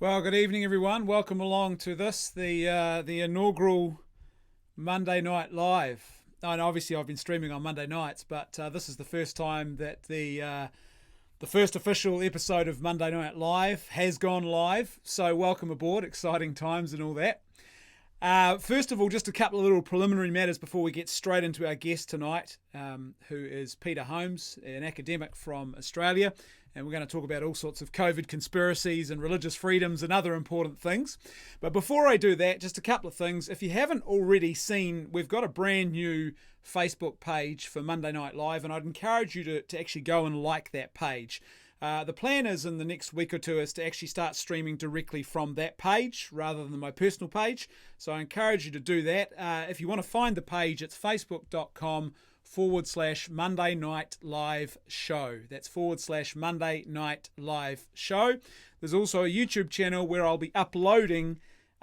Well, good evening, everyone. Welcome along to the inaugural Monday Night Live. And obviously, I've been streaming on Monday nights, but this is the first time that the first official episode of Monday Night Live has gone live. So, welcome aboard. Exciting times and all that. First of all, just a couple of little preliminary matters before we get straight into our guest tonight, who is Peter Holmes, an academic from Australia. And we're going to talk about all sorts of COVID conspiracies and religious freedoms and other important things. But before I do that, just a couple of things. If you haven't already seen, we've got a brand new Facebook page for Monday Night Live, and I'd encourage you to actually go and like that page. The plan is in the next week or two is to actually start streaming directly from that page rather than my personal page. So I encourage you to do that. If you want to find the page, it's facebook.com/Monday Night Live Show. That's /Monday Night Live Show. There's also a YouTube channel where I'll be uploading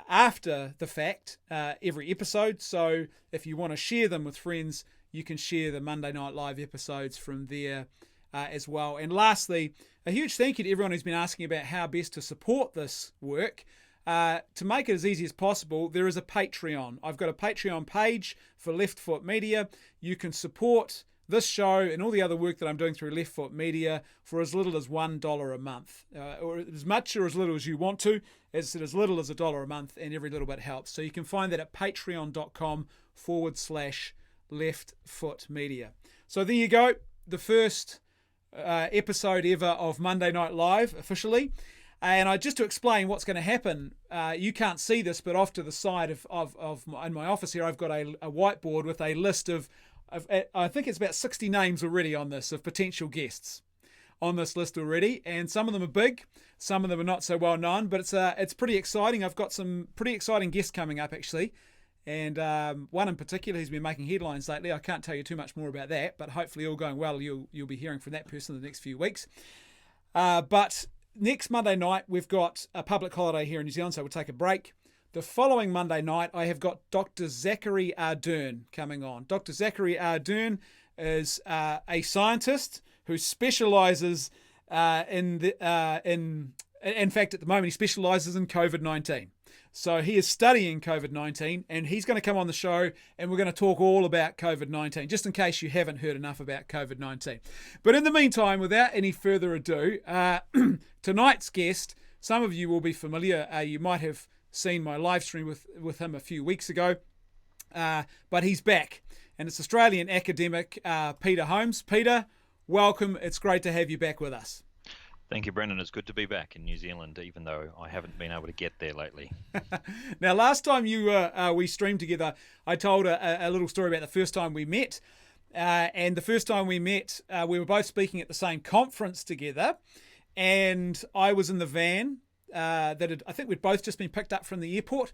after the fact every episode. So if you want to share them with friends, you can share the Monday Night Live episodes from there as well. And lastly, a huge thank you to everyone who's been asking about how best to support this work. To make it as easy as possible, there is a Patreon. I've got a Patreon page for Left Foot Media. You can support this show and all the other work that I'm doing through Left Foot Media for as little as $1 a month, or as much or as little as you want to, as little as $1 a month, and every little bit helps. So you can find that at patreon.com/Left Foot Media. So there you go, the first episode ever of Monday Night Live officially. And just to explain what's going to happen, you can't see this, but off to the side in my office here, I've got a whiteboard with a list of I think it's about 60 names already on this, of potential guests on this list already. And some of them are big, some of them are not so well known, but it's pretty exciting. I've got some pretty exciting guests coming up, actually. And one in particular who's been making headlines lately. I can't tell you too much more about that, but hopefully all going well, you'll be hearing from that person in the next few weeks. But next Monday night, we've got a public holiday here in New Zealand, so we'll take a break. The following Monday night, I have got Dr. Zachary Ardern coming on. Dr. Zachary Ardern is a scientist who specialises in fact, at the moment, he specialises in COVID-19. So he is studying COVID-19, and he's going to come on the show, and we're going to talk all about COVID-19, just in case you haven't heard enough about COVID-19. But in the meantime, without any further ado, tonight's guest, some of you will be familiar. You might have seen my live stream with him a few weeks ago, but he's back, and it's Australian academic Peter Holmes. Peter, welcome. It's great to have you back with us. Thank you, Brendan. It's good to be back in New Zealand, even though I haven't been able to get there lately. Now, last time we streamed together, I told a little story about the first time we met. And the first time we met, we were both speaking at the same conference together. And I was in the van I think we'd both just been picked up from the airport.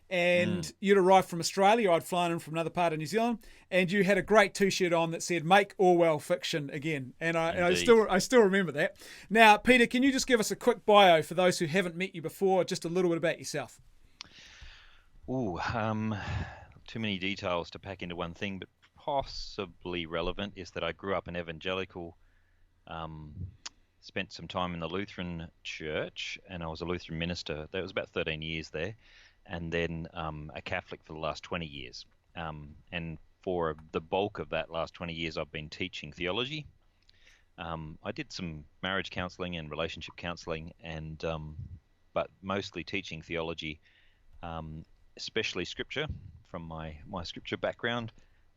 And you'd arrived from Australia. I'd flown in from another part of New Zealand, and you had a great T-shirt on that said "Make Orwell Fiction Again," and I still remember that. Now, Peter, can you just give us a quick bio for those who haven't met you before, just a little bit about yourself? Too many details to pack into one thing, but possibly relevant is that I grew up an evangelical. Spent some time in the Lutheran church, and I was a Lutheran minister. That was about 13 years there. And then a Catholic for the last 20 years. And for the bulk of that last 20 years, I've been teaching theology. I did some marriage counselling and relationship counselling, but mostly teaching theology, especially scripture from my scripture background.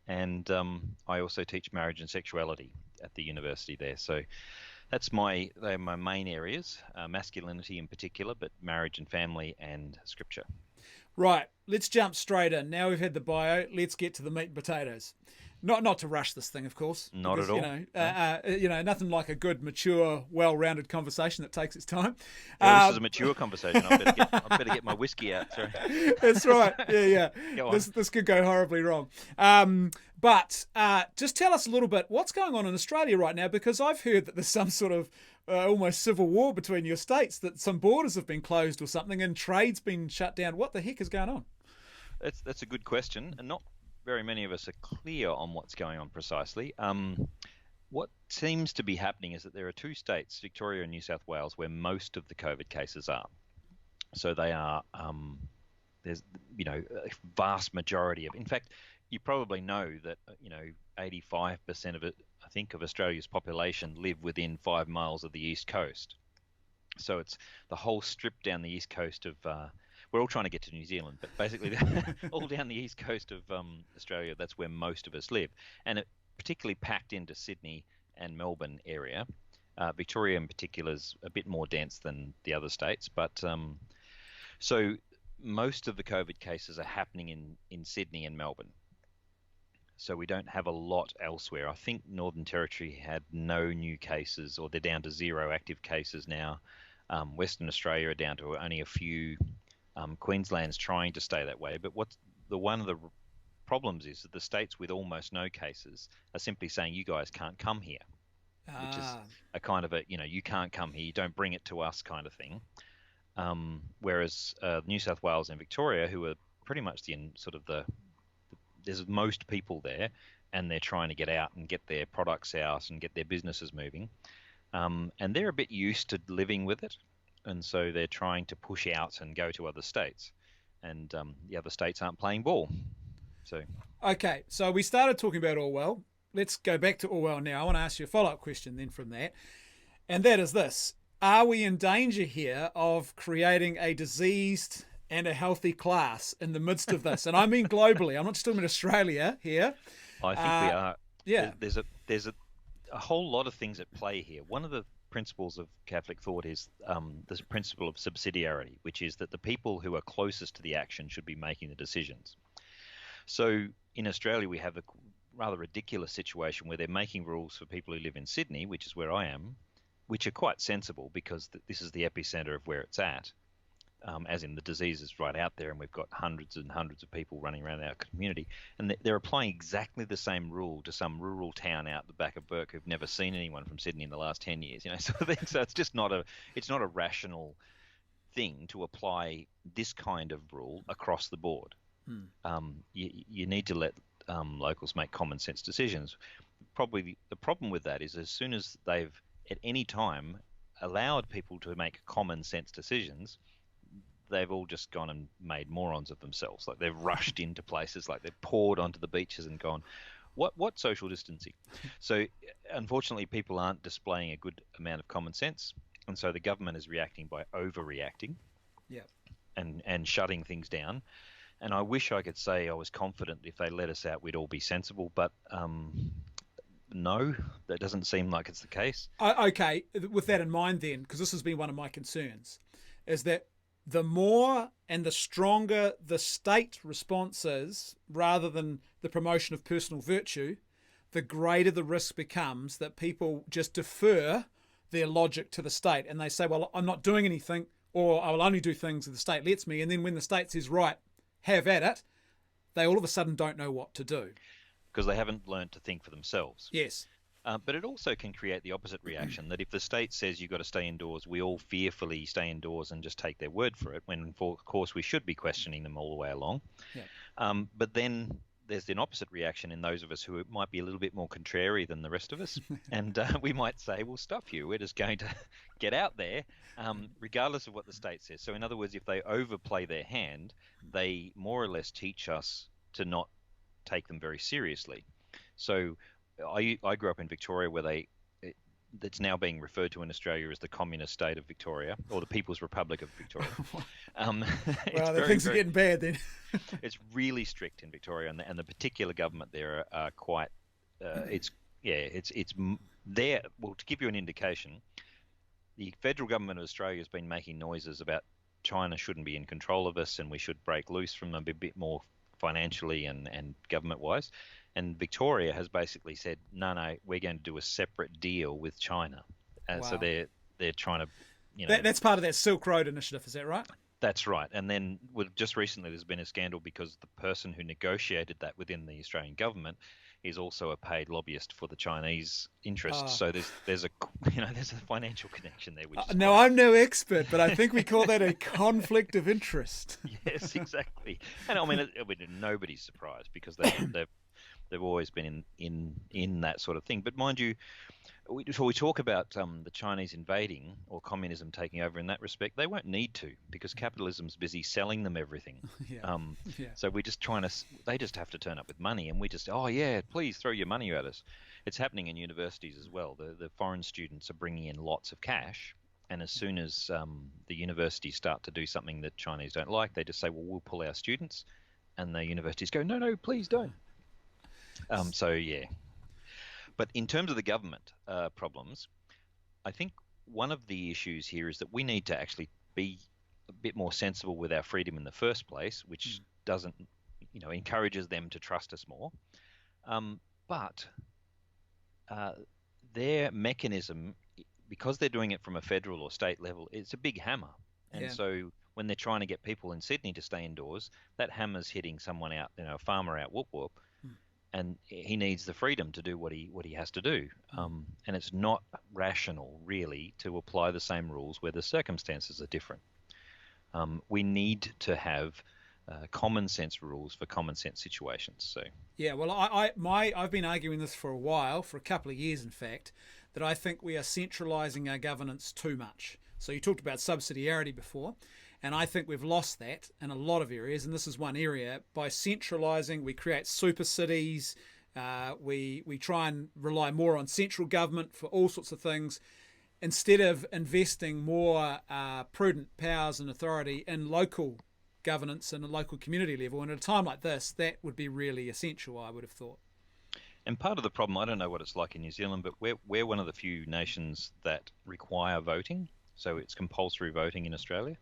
And I also teach marriage and sexuality at the university there. So they're my main areas, masculinity in particular, but marriage and family and scripture. Right, let's jump straight in. Now we've had the bio, let's get to the meat and potatoes. Not to rush this thing, of course. Not at all. Nothing like a good, mature, well-rounded conversation that takes its time. This is a mature conversation. I better get my whiskey out. Sorry. That's right. Yeah. Go on. This could go horribly wrong. But just tell us a little bit what's going on in Australia right now, because I've heard that there's some sort of almost civil war between your states, that some borders have been closed or something, and trade's been shut down. What the heck is going on? That's a good question, and not very many of us are clear on what's going on precisely. What seems to be happening is that there are two states, Victoria and New South Wales, where most of the COVID cases are. So they are there's a vast majority of. In fact, you probably know that 85% of it, I think, of Australia's population live within 5 miles of the east coast. So it's the whole strip down the east coast of. We're all trying to get to New Zealand, but basically all down the east coast of Australia. That's where most of us live, and it particularly packed into Sydney and Melbourne area. Victoria in particular is a bit more dense than the other states, but so most of the COVID cases are happening in Sydney and Melbourne. So we don't have a lot elsewhere. I think Northern Territory had no new cases, or they're down to 0 active cases now. Western Australia are down to only a few. Queensland's trying to stay that way. But one of the problems is that the states with almost no cases are simply saying you guys can't come here, which is a kind of you can't come here, you don't bring it to us kind of thing. Whereas New South Wales and Victoria, who are pretty much there's most people there, and they're trying to get out and get their products out and get their businesses moving. And they're a bit used to living with it. And so they're trying to push out and go to other states. And the other states aren't playing ball. Okay, so we started talking about Orwell. Let's go back to Orwell now. I want to ask you a follow-up question then from that. And that is this. Are we in danger here of creating a diseased and a healthy class in the midst of this? And I mean globally. I'm not just talking about Australia here. I think we are. Yeah. There's a whole lot of things at play here. One of the principles of Catholic thought is the principle of subsidiarity, which is that the people who are closest to the action should be making the decisions. So in Australia, we have a rather ridiculous situation where they're making rules for people who live in Sydney, which is where I am, which are quite sensible because this is the epicenter of where it's at. As in the disease is right out there, and we've got hundreds and hundreds of people running around our community, and they're applying exactly the same rule to some rural town out the back of Burke who've never seen anyone from Sydney in the last 10 years, so it's just not a rational thing to apply this kind of rule across the board. You need to let locals make common sense decisions. Probably the problem with that is as soon as they've at any time allowed people to make common sense decisions, they've all just gone and made morons of themselves. Like they've rushed into places, like they've poured onto the beaches and gone, what social distancing? So unfortunately, people aren't displaying a good amount of common sense, and so the government is reacting by overreacting, and shutting things down. And I wish I could say I was confident if they let us out, we'd all be sensible, but no, that doesn't seem like it's the case. Okay, with that in mind then, because this has been one of my concerns, is that the more and the stronger the state response is, rather than the promotion of personal virtue, the greater the risk becomes that people just defer their logic to the state. And they say, well, I'm not doing anything, or I will only do things that the state lets me. And then when the state says, right, have at it, they all of a sudden don't know what to do. Because they haven't learned to think for themselves. Yes. But it also can create the opposite reaction, that if the state says you've got to stay indoors, we all fearfully stay indoors and just take their word for it, when, of course, we should be questioning them all the way along. Yeah. But then there's an opposite reaction in those of us who might be a little bit more contrary than the rest of us. And we might say, well, stop you. We're just going to get out there, regardless of what the state says. So in other words, if they overplay their hand, they more or less teach us to not take them very seriously. So I grew up in Victoria, where it's now being referred to in Australia as the communist state of Victoria, or the People's Republic of Victoria. Well, things are getting bad then. It's really strict in Victoria, and the particular government there are quite. It's there. Well, to give you an indication, the federal government of Australia has been making noises about China shouldn't be in control of us, and we should break loose from them a bit more financially and government-wise. And Victoria has basically said, no, we're going to do a separate deal with China. And so they're trying to, That's part of that Silk Road initiative, is that right? That's right. And then just recently there's been a scandal because the person who negotiated that within the Australian government is also a paid lobbyist for the Chinese interests. So there's a financial connection there. Which is now, I'm no expert, but I think we call that a conflict of interest. Yes, exactly. And I mean, nobody's surprised because they've They've always been in that sort of thing. But mind you, we talk about the Chinese invading or communism taking over in that respect. They won't need to, because capitalism's busy selling them everything. Yeah. Yeah. So we're just they just have to turn up with money, and we just, oh yeah, please throw your money at us. It's happening in universities as well. The foreign students are bringing in lots of cash, and as soon as the universities start to do something that Chinese don't like, they just say, well, we'll pull our students, and the universities go, no, please don't. So yeah. But in terms of the government problems, I think one of the issues here is that we need to actually be a bit more sensible with our freedom in the first place, which doesn't, encourages them to trust us more. But their mechanism, because they're doing it from a federal or state level, it's a big hammer. And so when they're trying to get people in Sydney to stay indoors, that hammer's hitting someone out, a farmer out, whoop whoop. And he needs the freedom to do what he has to do, and it's not rational really to apply the same rules where the circumstances are different. We need to have common sense rules for common sense situations. So yeah, well, I've been arguing this for a while, for a couple of years, in fact, that I think we are centralising our governance too much. So you talked about subsidiarity before. And I think we've lost that in a lot of areas, and this is one area. By centralising, we create super cities. We try and rely more on central government for all sorts of things, instead of investing more prudent powers and authority in local governance and a local community level. And at a time like this, that would be really essential, I would have thought. And part of the problem, I don't know what it's like in New Zealand, but we're one of the few nations that require voting. So it's compulsory voting in Australia.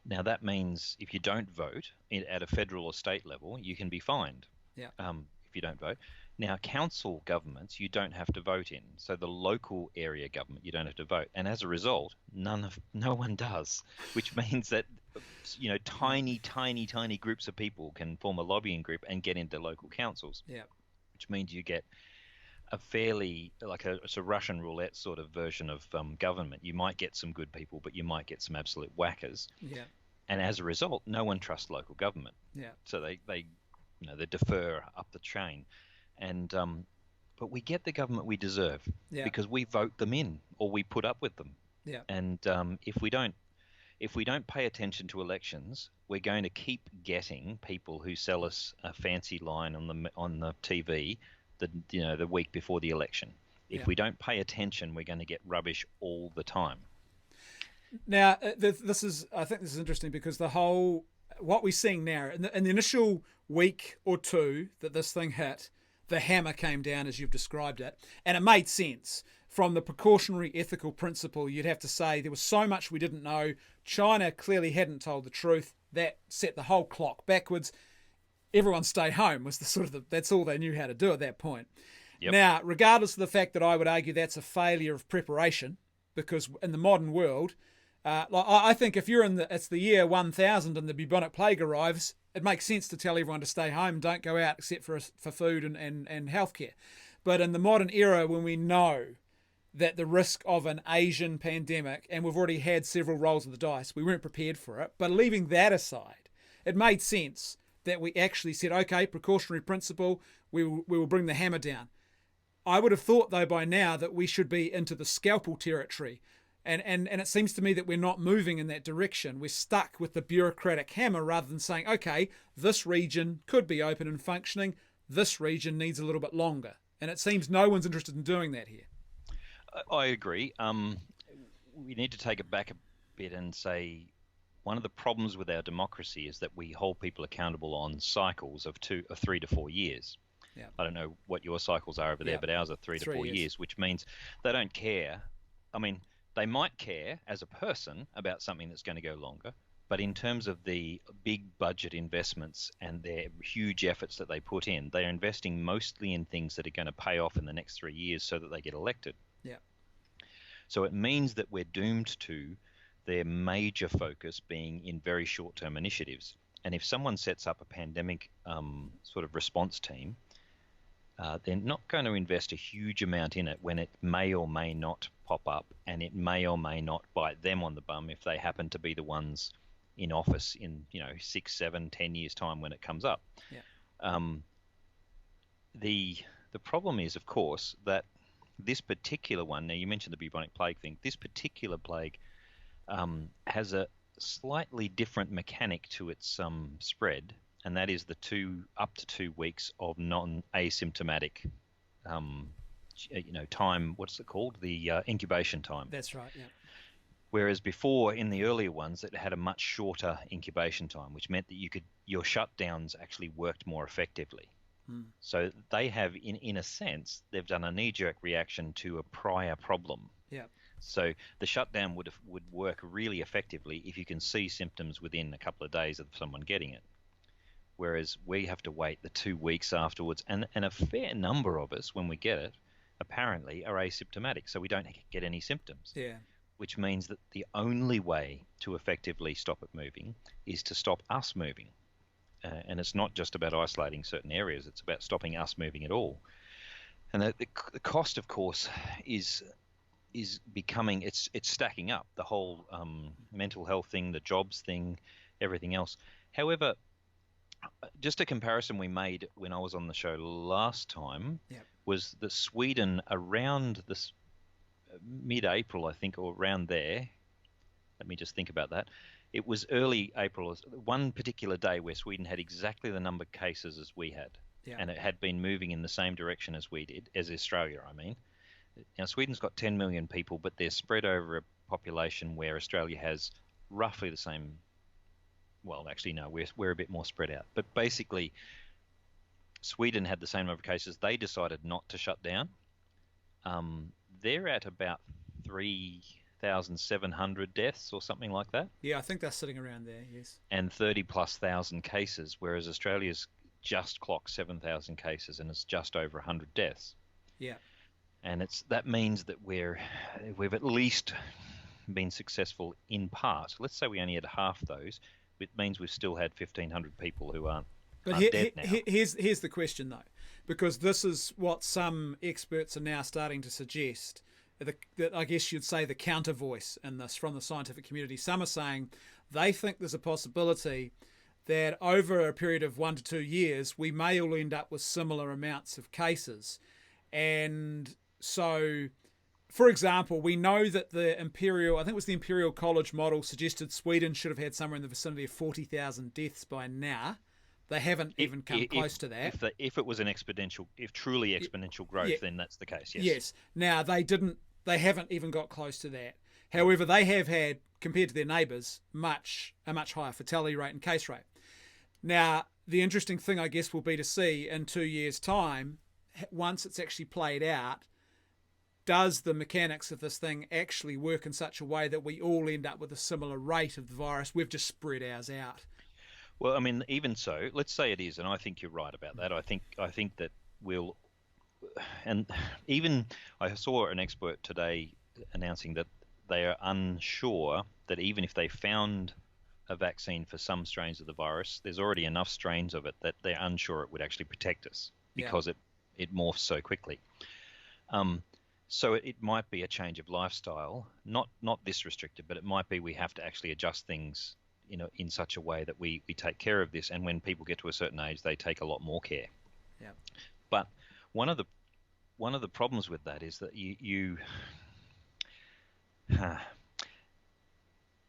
Now that means if you don't vote at a federal or state level, you can be fined. Yeah. If you don't vote. Now council governments, you don't have to vote in. So the local area government, you don't have to vote, and as a result, no one does. Which means that tiny groups of people can form a lobbying group and get into local councils. Yeah. Which means you get a fairly, it's a Russian roulette sort of version of government. You might get some good people, but you might get some absolute whackers. Yeah. And as a result, no one trusts local government. Yeah. So they defer up the chain, and but we get the government we deserve because we vote them in or we put up with them. Yeah. And if we don't pay attention to elections, we're going to keep getting people who sell us a fancy line on the TV. The week before the election. If we don't pay attention, we're going to get rubbish all the time. Now, I think this is interesting, because what we're seeing now, in the initial week or two that this thing hit, the hammer came down as you've described it, and it made sense. From the precautionary ethical principle, you'd have to say there was so much we didn't know. China clearly hadn't told the truth. That set the whole clock backwards. Everyone stayed home was that's all they knew how to do at that point. Yep. Now, regardless of the fact that I would argue that's a failure of preparation, because in the modern world, I think if it's the year 1000 and the bubonic plague arrives, it makes sense to tell everyone to stay home, don't go out except for food and healthcare. But in the modern era, when we know that the risk of an Asian pandemic, and we've already had several rolls of the dice, we weren't prepared for it. But leaving that aside, it made sense that we actually said, okay, precautionary principle, we will bring the hammer down. I would have thought, though, by now that we should be into the scalpel territory. And it seems to me that we're not moving in that direction. We're stuck with the bureaucratic hammer rather than saying, okay, this region could be open and functioning. This region needs a little bit longer. And it seems no one's interested in doing that here. I agree. We need to take it back a bit and say, one of the problems with our democracy is that we hold people accountable on cycles of 3 to 4 years. Yeah. I don't know what your cycles are over there, but ours are 3 to 4 years, which means they don't care. I mean, they might care as a person about something that's going to go longer, but in terms of the big budget investments and their huge efforts that they put in, they are investing mostly in things that are going to pay off in the next 3 years so that they get elected. Yeah. So it means that we're doomed to their major focus being in very short-term initiatives. And if someone sets up a pandemic sort of response team, they're not going to invest a huge amount in it when it may or may not pop up, and it may or may not bite them on the bum if they happen to be the ones in office in 6, 7, 10 years time when it comes up. Yeah. the problem is, of course, that this particular one. Now, you mentioned the bubonic plague thing. This particular plague has a slightly different mechanic to its spread, and that is the up to 2 weeks of non-asymptomatic, time. What's it called? The incubation time. That's right. Yeah. Whereas before, in the earlier ones, it had a much shorter incubation time, which meant that your shutdowns actually worked more effectively. So they have, in a sense, they've done a knee-jerk reaction to a prior problem. Yeah. So the shutdown would work really effectively if you can see symptoms within a couple of days of someone getting it. Whereas we have to wait the 2 weeks afterwards, and a fair number of us, when we get it, apparently are asymptomatic, so we don't get any symptoms. Yeah. Which means that the only way to effectively stop it moving is to stop us moving. And it's not just about isolating certain areas, it's about stopping us moving at all. And the cost, of course, is becoming, it's stacking up, the whole mental health thing, the jobs thing, everything else. However, just a comparison we made when I was on the show last time was that Sweden, around this mid-April, I think, or around there, let me just think about that. It was early April, one particular day where Sweden had exactly the number of cases as we had. Yeah. And it had been moving in the same direction as we did, as Australia, I mean. Now, Sweden's got 10 million people, but they're spread over a population where Australia has roughly the same. Well, actually, no, we're a bit more spread out. But basically, Sweden had the same number of cases. They decided not to shut down. They're at about 3,700 deaths or something like that. Yeah, I think they're sitting around there, yes. And 30,000+ cases, whereas Australia's just clocked 7,000 cases and it's just over 100 deaths. Yeah. And that means that we've at least been successful in part. Let's say we only had half those. It means we've still had 1,500 people who aren't dead now. Here's the question, though, because this is what some experts are now starting to suggest, that I guess you'd say the counter voice in this from the scientific community. Some are saying they think there's a possibility that over a period of 1 to 2 years, we may all end up with similar amounts of cases. And so, for example, we know that the Imperial College model suggested Sweden should have had somewhere in the vicinity of 40,000 deaths by now. They haven't even come close to that. If it was truly exponential growth, then that's the case. Yes. Yes. Now they haven't even got close to that. However, they have had, compared to their neighbours, a much higher fatality rate and case rate. Now, the interesting thing, I guess, will be to see in 2 years' time, once it's actually played out, does the mechanics of this thing actually work in such a way that we all end up with a similar rate of the virus? We've just spread ours out. Well, I mean, even so, let's say it is, and I think you're right about that. I think that we'll, and even I saw an expert today announcing that they are unsure that even if they found a vaccine for some strains of the virus, there's already enough strains of it that they're unsure it would actually protect us because it morphs so quickly. So it might be a change of lifestyle, not this restricted, but it might be we have to actually adjust things, in such a way that we take care of this. And when people get to a certain age, they take a lot more care. Yeah. But one of the problems with that is that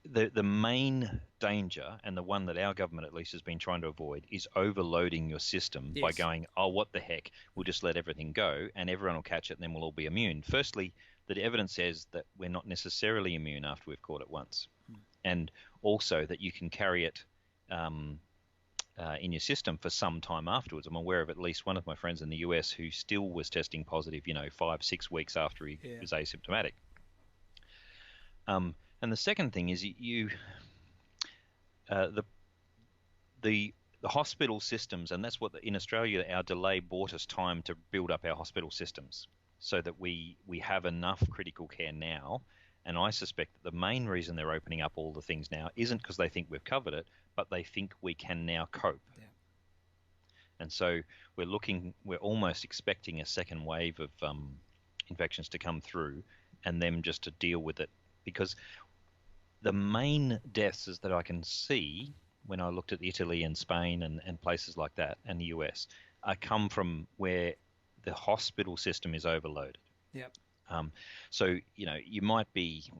the main danger, and the one that our government at least has been trying to avoid, is overloading your system by going, oh, what the heck, we'll just let everything go and everyone will catch it and then we'll all be immune. Firstly, the evidence says that we're not necessarily immune after we've caught it once. And also that you can carry it in your system for some time afterwards. I'm aware of at least one of my friends in the US who still was testing positive, 5-6 weeks after he was asymptomatic. And the second thing is the hospital systems, and that's what in Australia our delay bought us time to build up our hospital systems so that we have enough critical care now. And I suspect that the main reason they're opening up all the things now isn't because they think we've covered it, but they think we can now cope. Yeah. And so we're almost expecting a second wave of infections to come through and them just to deal with it. Because the main deaths that I can see when I looked at Italy and Spain and places like that and the US, come from where the hospital system is overloaded. Yep. So, you might be,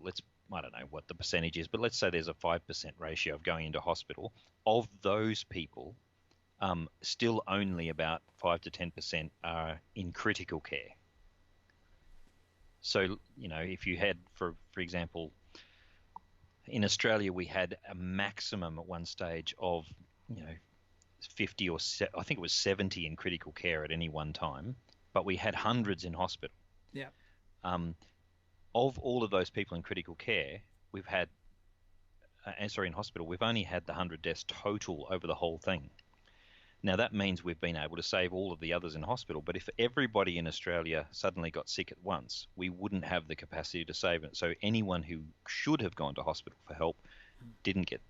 I don't know what the percentage is, but let's say there's a 5% ratio of going into hospital. Of those people, still only about 5 to 10% are in critical care. So, if you had, for example, in Australia, we had a maximum at one stage of, 50 or I think it was 70 in critical care at any one time, but we had hundreds in hospital. Yeah. Of all of those people in critical care, we've had, in hospital, we've only had the 100 deaths total over the whole thing. Now, that means we've been able to save all of the others in hospital. But if everybody in Australia suddenly got sick at once, we wouldn't have the capacity to save it. So anyone who should have gone to hospital for help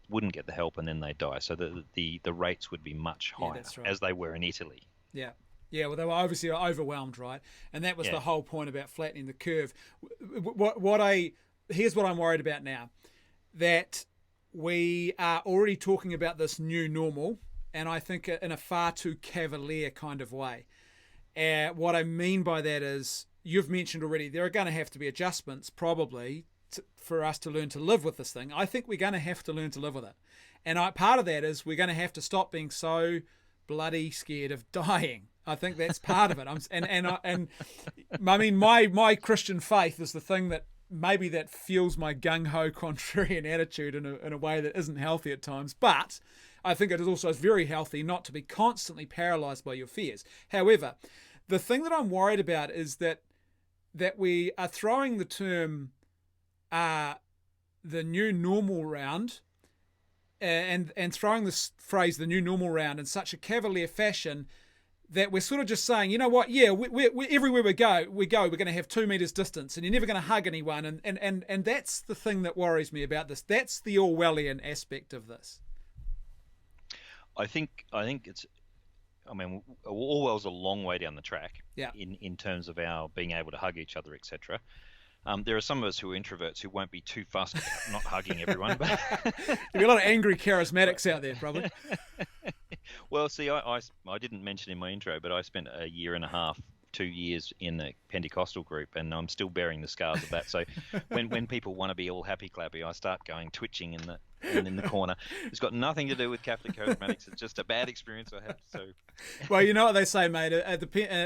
wouldn't get the help, and then they die. So the rates would be much higher, that's right, as they were in Italy. Yeah. Yeah, well, they were obviously overwhelmed, right? And that was the whole point about flattening the curve. Here's what I'm worried about now, that we are already talking about this new normal, and I think in a far too cavalier kind of way. What I mean by that is, you've mentioned already, there are going to have to be adjustments probably for us to learn to live with this thing. I think we're going to have to learn to live with it. And part of that is we're going to have to stop being so bloody scared of dying. I think that's part of it. I mean, my Christian faith is the thing that maybe that fuels my gung-ho contrarian attitude in a way that isn't healthy at times. But I think it is also very healthy not to be constantly paralyzed by your fears. However, the thing that I'm worried about is that we are throwing the term the new normal around and throwing this phrase, the new normal, around in such a cavalier fashion that we're sort of just saying, you know what, yeah, we everywhere we go, we're going to have 2 meters distance, and you're never going to hug anyone, and that's the thing that worries me about this. That's the Orwellian aspect of this. I think it's, I mean, Orwell's a long way down the track. Yeah. In terms of our being able to hug each other, etc. There are some of us who are introverts who won't be too fussed about not hugging everyone. But there'll be a lot of angry charismatics out there, probably. Well, see, I didn't mention in my intro, but I spent a year and a half, 2 years in the Pentecostal group, and I'm still bearing the scars of that. So when people want to be all happy clappy, I start going twitching in the corner. It's got nothing to do with Catholic charismatics. It's just a bad experience I had. So, well, you know what they say, mate.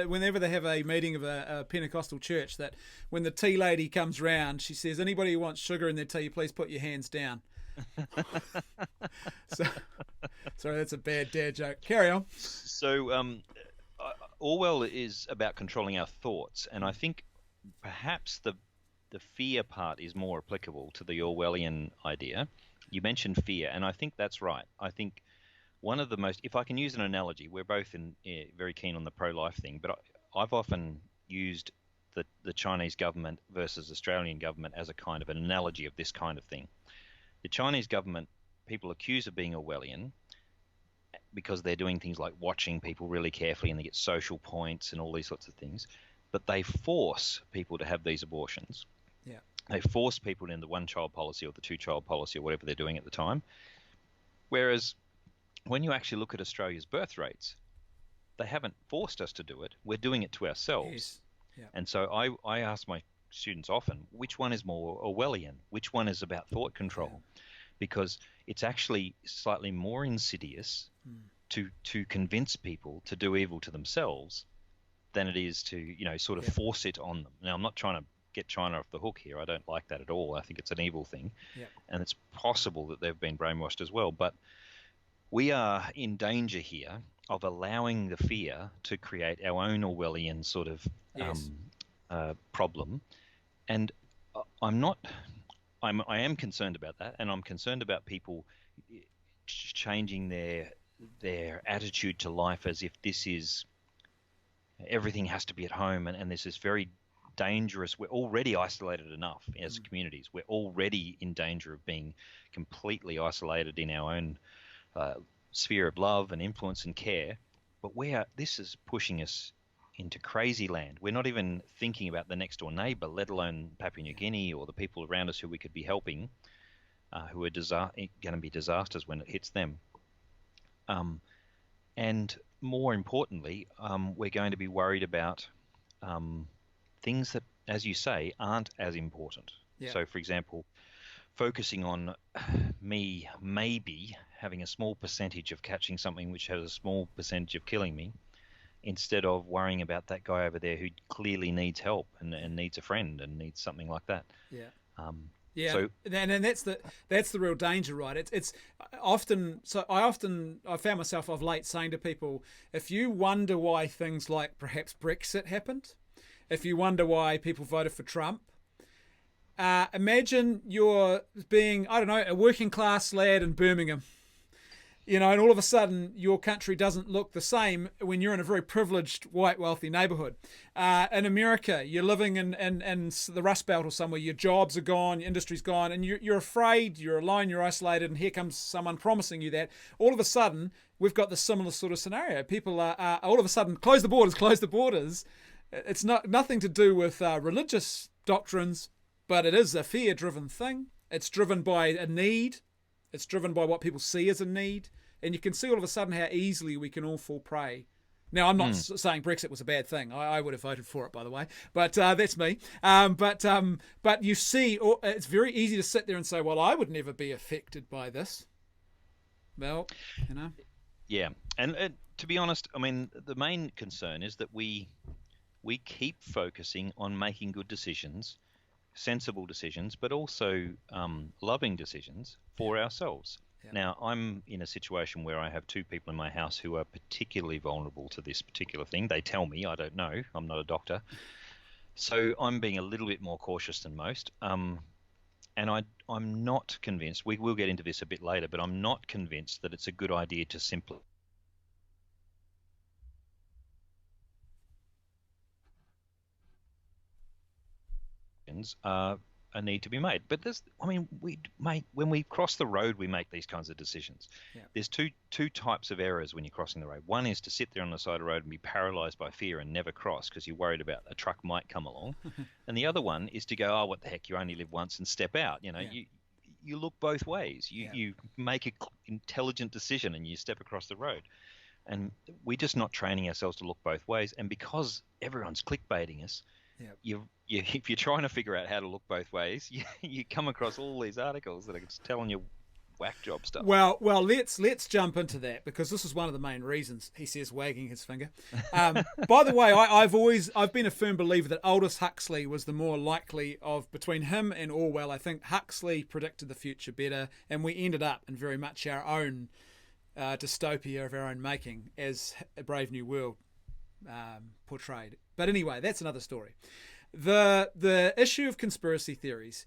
Whenever they have a meeting of a Pentecostal church, that when the tea lady comes round, she says, "Anybody who wants sugar in their tea, please put your hands down." Sorry, that's a bad dad joke. Carry on. So, Orwell is about controlling our thoughts, and I think perhaps the fear part is more applicable to the Orwellian idea. You mentioned fear, and I think that's right. I think one of the most, if I can use an analogy, we're both very keen on the pro-life thing, but I've often used the Chinese government versus Australian government as a kind of an analogy of this kind of thing. The Chinese government, people accuse of being Orwellian because they're doing things like watching people really carefully, and they get social points and all these sorts of things, but they force people to have these abortions. Yeah. They force people in the one-child policy or the two-child policy or whatever they're doing at the time. Whereas when you actually look at Australia's birth rates, they haven't forced us to do it. We're doing it to ourselves. Yes. Yeah. And so I ask my students often, which one is more Orwellian? Which one is about thought control? Yeah. Because it's actually slightly more insidious to convince people to do evil to themselves than it is to, sort of force it on them. Now, I'm not trying to get China off the hook here. I don't like that at all. I think it's an evil thing. Yeah. And it's possible that they've been brainwashed as well. But we are in danger here of allowing the fear to create our own Orwellian sort of problem. And I am concerned about that, and I'm concerned about people changing their attitude to life as if this is everything has to be at home, and this is very dangerous. We're already isolated enough as communities. We're already in danger of being completely isolated in our own sphere of love and influence and care. But this is pushing us into crazy land. We're not even thinking about the next door neighbor, let alone Papua New Guinea or the people around us who we could be helping, who are going to be disasters when it hits them. And more importantly, we're going to be worried about um, things that, as you say, aren't as important. Yeah. So, for example, focusing on me maybe having a small percentage of catching something which has a small percentage of killing me, instead of worrying about that guy over there who clearly needs help and needs a friend and needs something like that. Yeah. Um, Yeah, so, and that's the real danger, right? It's often so. I found myself of late saying to people, if you wonder why things like perhaps Brexit happened, if you wonder why people voted for Trump, imagine you're being, I don't know, a working class lad in Birmingham, and all of a sudden your country doesn't look the same when you're in a very privileged, white, wealthy neighborhood. In America, you're living in the Rust Belt or somewhere, your jobs are gone, your industry's gone, and you're afraid, you're alone, you're isolated, and here comes someone promising you that. All of a sudden, we've got this similar sort of scenario. People are all of a sudden, close the borders, close the borders. It's nothing to do with religious doctrines, but it is a fear-driven thing. It's driven by a need. It's driven by what people see as a need. And you can see all of a sudden how easily we can all fall prey. Now, I'm not saying Brexit was a bad thing. I would have voted for it, by the way. But that's me. But you see, it's very easy to sit there and say, well, I would never be affected by this. Well, yeah. And to be honest, I mean, the main concern is that we keep focusing on making good decisions, sensible decisions, but also loving decisions for ourselves. Yeah. Now, I'm in a situation where I have two people in my house who are particularly vulnerable to this particular thing. They tell me, I don't know, I'm not a doctor. So I'm being a little bit more cautious than most. And I'm not convinced, we will get into this a bit later, but I'm not convinced that it's a good idea to simply a need to be made. But when we cross the road, we make these kinds of decisions. Yeah. There's two types of errors when you're crossing the road. One is to sit there on the side of the road and be paralyzed by fear and never cross because you're worried about a truck might come along. And the other one is to go, oh, what the heck, you only live once, and step out. You look both ways. You make an intelligent decision and you step across the road. And we're just not training ourselves to look both ways. And because everyone's clickbaiting us, if you're trying to figure out how to look both ways, you come across all these articles that are just telling you whack job stuff. Well, let's jump into that because this is one of the main reasons. He says, wagging his finger. By the way, I've been a firm believer that Aldous Huxley was the more likely of between him and Orwell. I think Huxley predicted the future better, and we ended up in very much our own dystopia of our own making, as A Brave New World portrayed. But anyway, that's another story. The issue of conspiracy theories,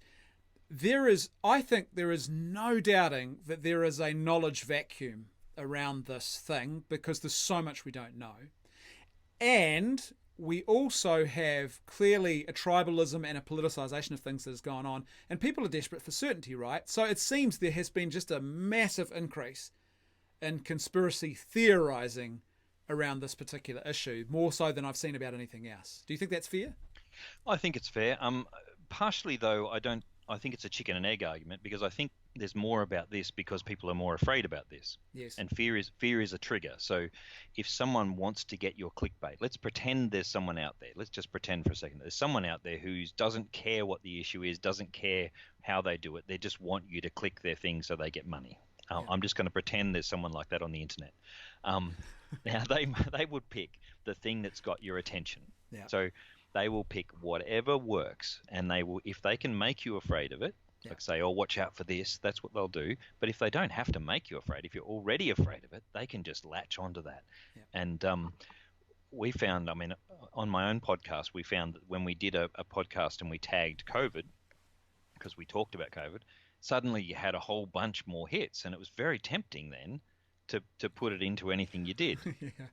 I think there is no doubting that there is a knowledge vacuum around this thing because there's so much we don't know. And we also have clearly a tribalism and a politicization of things that has gone on, and people are desperate for certainty, right? So it seems there has been just a massive increase in conspiracy theorizing around this particular issue, more so than I've seen about anything else. Do you think that's fair? I think it's fair. Partially though, I think it's a chicken and egg argument because I think there's more about this because people are more afraid about this. Yes. And fear is a trigger. So if someone wants to get your clickbait, let's pretend there's someone out there. Let's just pretend for a second. There's someone out there who doesn't care what the issue is, doesn't care how they do it. They just want you to click their thing so they get money. I'm just going to pretend there's someone like that on the internet. Now they would pick the thing that's got your attention. Yeah. So they will pick whatever works, and they will, if they can make you afraid of it, like say, oh, watch out for this, that's what they'll do. But if they don't have to make you afraid, if you're already afraid of it, they can just latch onto that. Yeah. And we found, on my own podcast, we found that when we did a podcast and we tagged COVID, because we talked about COVID, suddenly you had a whole bunch more hits, and it was very tempting then to put it into anything you did. Yeah.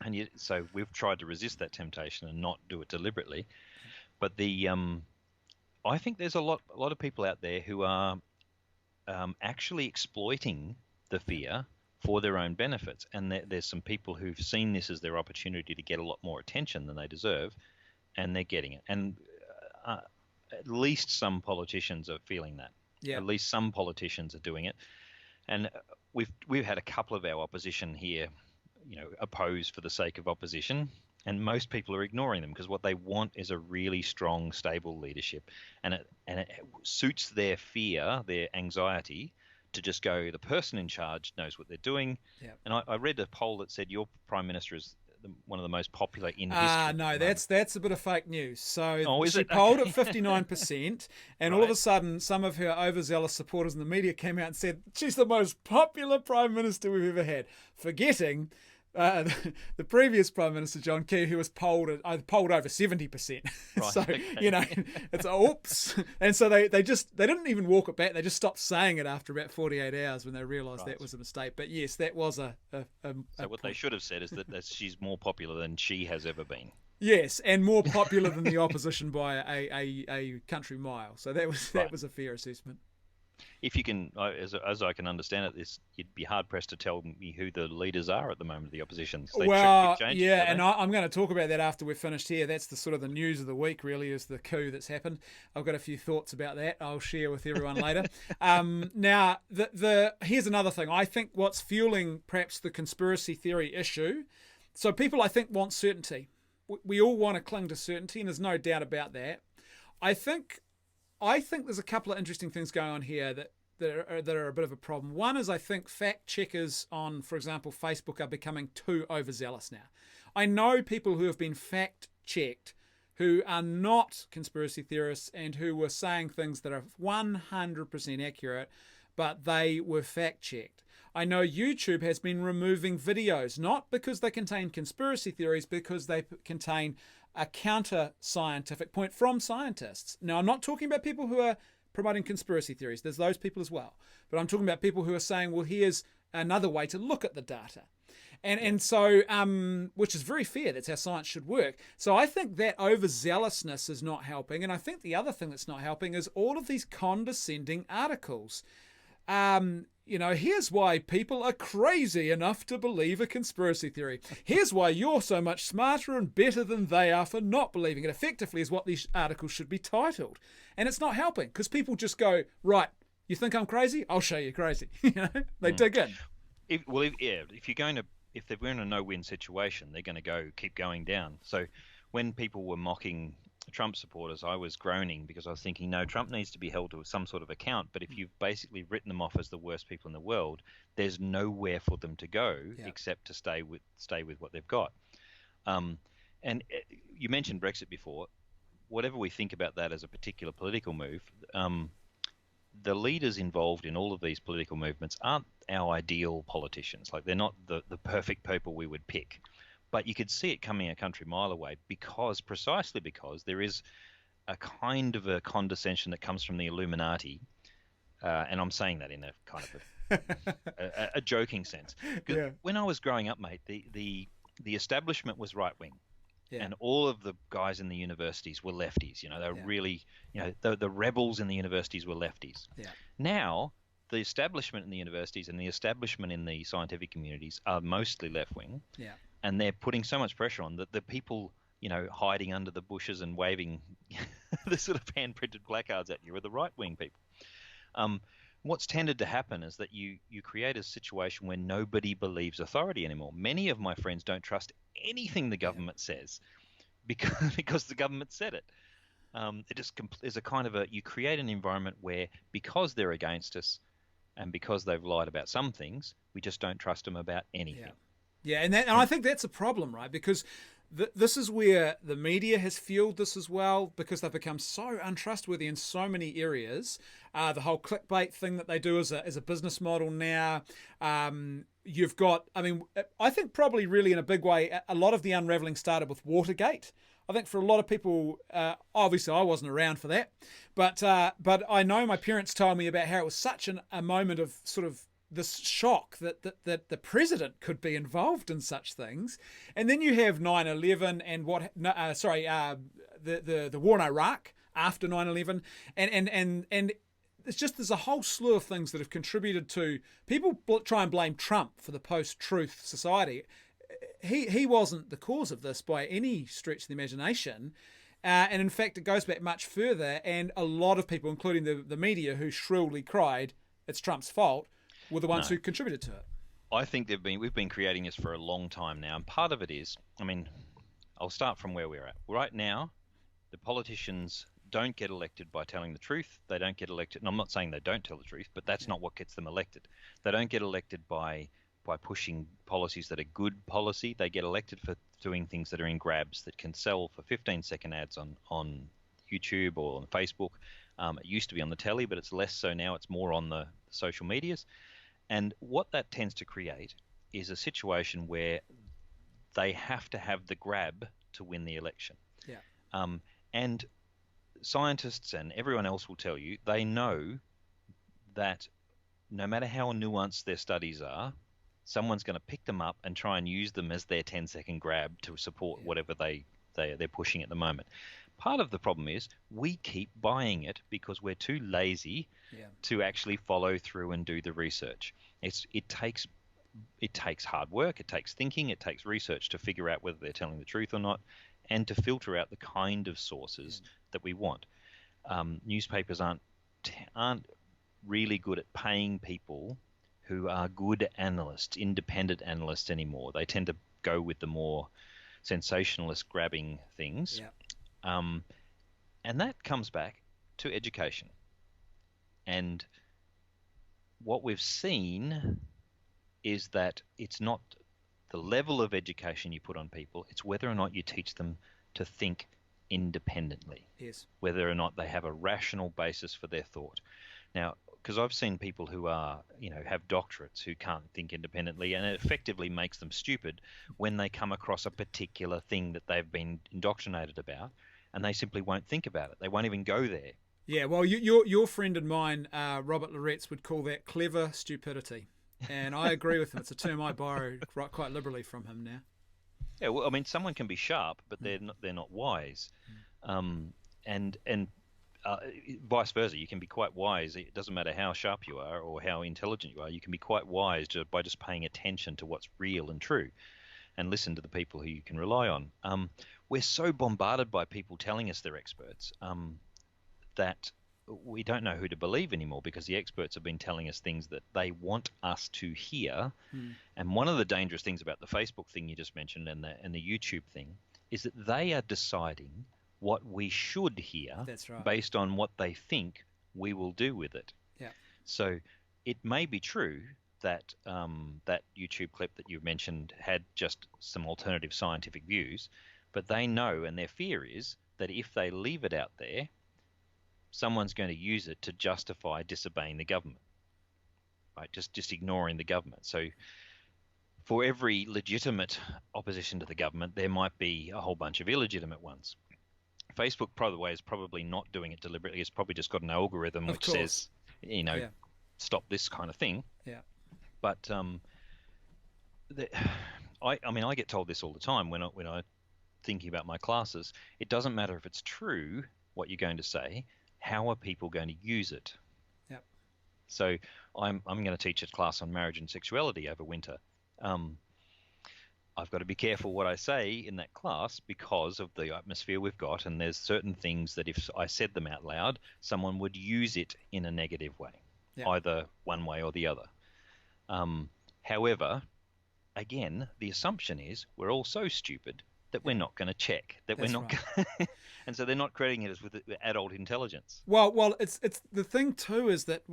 And so we've tried to resist that temptation and not do it deliberately. But I think there's a lot of people out there who are actually exploiting the fear for their own benefits. And there's some people who've seen this as their opportunity to get a lot more attention than they deserve, and they're getting it. And at least some politicians are feeling that. Yeah. At least some politicians are doing it. And we've had a couple of our opposition here oppose for the sake of opposition. And most people are ignoring them because what they want is a really strong, stable leadership, and it suits their fear, their anxiety, to just go, the person in charge knows what they're doing. Yep. And I read a poll that said your prime minister is one of the most popular in history. No, that's a bit of fake news. So is she it? polled Okay. at 59%, and all of a sudden, some of her overzealous supporters in the media came out and said she's the most popular prime minister we've ever had, forgetting the previous Prime Minister, John Key, who was polled over 70%. Right, So, okay. it's oops. And so they didn't even walk it back. They just stopped saying it after about 48 hours when they realised that was a mistake. But yes, that was So what they should have said is that she's more popular than she has ever been. Yes, and more popular than the opposition by a country mile. So that was a fair assessment. If you can, as I can understand it, you'd be hard pressed to tell me who the leaders are at the moment of the opposition. So I'm going to talk about that after we're finished here. That's the sort of the news of the week, really, is the coup that's happened. I've got a few thoughts about that. I'll share with everyone later. Now, here's another thing. I think what's fueling perhaps the conspiracy theory issue. So people, I think, want certainty. We all want to cling to certainty, and there's no doubt about that. I think there's a couple of interesting things going on here that are a bit of a problem. One is I think fact checkers on, for example, Facebook are becoming too overzealous now. I know people who have been fact checked who are not conspiracy theorists and who were saying things that are 100% accurate, but they were fact checked. I know YouTube has been removing videos, not because they contain conspiracy theories, because they contain a counter-scientific point from scientists. Now, I'm not talking about people who are promoting conspiracy theories. There's those people as well. But I'm talking about people who are saying, well, here's another way to look at the data. And so, which is very fair. That's how science should work. So I think that overzealousness is not helping. And I think the other thing that's not helping is all of these condescending articles. Here's why people are crazy enough to believe a conspiracy theory. Here's why you're so much smarter and better than they are for not believing it. Effectively is what these articles should be titled. And it's not helping because people just go, right, you think I'm crazy? I'll show you crazy. They dig in. If they're in a no-win situation, they're going to keep going down. So when people were mocking Trump supporters, I was groaning because I was thinking, no, Trump needs to be held to some sort of account. But if you've basically written them off as the worst people in the world, there's nowhere for them to go except to stay with what they've got. And you mentioned Brexit before. Whatever we think about that as a particular political move, the leaders involved in all of these political movements aren't our ideal politicians. Like, they're not the perfect people we would pick. But you could see it coming a country mile away precisely because there is a kind of a condescension that comes from the Illuminati, and I'm saying that in a kind of a joking sense. Because when I was growing up, mate, the establishment was right wing, and all of the guys in the universities were lefties. They were really, the rebels in the universities were lefties. Yeah. Now the establishment in the universities and the establishment in the scientific communities are mostly left wing. Yeah. And they're putting so much pressure on that the people, hiding under the bushes and waving the sort of hand-printed placards at you are the right-wing people. What's tended to happen is that you create a situation where nobody believes authority anymore. Many of my friends don't trust anything the government says because the government said it. There's a kind of you create an environment where, because they're against us and because they've lied about some things, we just don't trust them about anything. Yeah, and I think that's a problem, right? Because this is where the media has fueled this as well, because they've become so untrustworthy in so many areas. The whole clickbait thing that they do as a business model now. You've got, I think probably really in a big way, a lot of the unraveling started with Watergate. I think for a lot of people, obviously I wasn't around for that, but I know my parents told me about how it was such a moment of sort of this shock that the president could be involved in such things. And then you have 9/11 and the war in Iraq after 9/11, and it's just, there's a whole slew of things that have contributed to people try and blame Trump for the post-truth society. He wasn't the cause of this by any stretch of the imagination. And in fact, it goes back much further, and a lot of people, including the media, who shrilly cried, it's Trump's fault, were the ones who contributed to it. I think we've been creating this for a long time now, and part of it is, I mean, I'll start from where we're at. Right now, the politicians don't get elected by telling the truth. They don't get elected, and I'm not saying they don't tell the truth, but that's not what gets them elected. They don't get elected by pushing policies that are good policy. They get elected for doing things that are in grabs that can sell for 15-second ads on YouTube or on Facebook. It used to be on the telly, but it's less so now. It's more on the social medias. And what that tends to create is a situation where they have to have the grab to win the election. Yeah. And scientists and everyone else will tell you they know that no matter how nuanced their studies are, someone's going to pick them up and try and use them as their 10-second grab to support whatever they're pushing at the moment. Part of the problem is we keep buying it because we're too lazy to actually follow through and do the research. It takes hard work, it takes thinking, it takes research to figure out whether they're telling the truth or not, and to filter out the kind of sources that we want. Newspapers aren't really good at paying people who are good analysts, independent analysts anymore. They tend to go with the more sensationalist grabbing things. Yeah. And that comes back to education. And what we've seen is that it's not the level of education you put on people, it's whether or not you teach them to think independently. Yes. Whether or not they have a rational basis for their thought. Now, because I've seen people who are, have doctorates who can't think independently, and it effectively makes them stupid when they come across a particular thing that they've been indoctrinated about, and they simply won't think about it. They won't even go there. Yeah, well, your friend and mine, Robert Loretz, would call that clever stupidity. And I agree with him. It's a term I borrow quite liberally from him now. Yeah, well, I mean, someone can be sharp, but they're not wise. And vice versa, you can be quite wise. It doesn't matter how sharp you are or how intelligent you are. You can be quite wise by just paying attention to what's real and true, and listen to the people who you can rely on. We're so bombarded by people telling us they're experts that we don't know who to believe anymore, because the experts have been telling us things that they want us to hear. And one of the dangerous things about the Facebook thing you just mentioned and the YouTube thing is that they are deciding what we should hear. That's right. Based on what they think we will do with it. Yeah. So it may be true that that YouTube clip that you mentioned had just some alternative scientific views, but they know, and their fear is that if they leave it out there, someone's going to use it to justify disobeying the government, right? Just ignoring the government. So for every legitimate opposition to the government, there might be a whole bunch of illegitimate ones. Facebook, by the way, is probably not doing it deliberately. It's probably just got an algorithm which says, stop this kind of thing. Yeah. But I get told this all the time when I'm thinking about my classes. It doesn't matter if it's true what you're going to say. How are people going to use it? Yep. So I'm going to teach a class on marriage and sexuality over winter. I've got to be careful what I say in that class because of the atmosphere we've got, and there's certain things that if I said them out loud, someone would use it in a negative way, either one way or the other. However, again, the assumption is we're all so stupid that we're not going to check, that That's we're not right. going and so they're not crediting it as with adult intelligence. Well, it's the thing too is that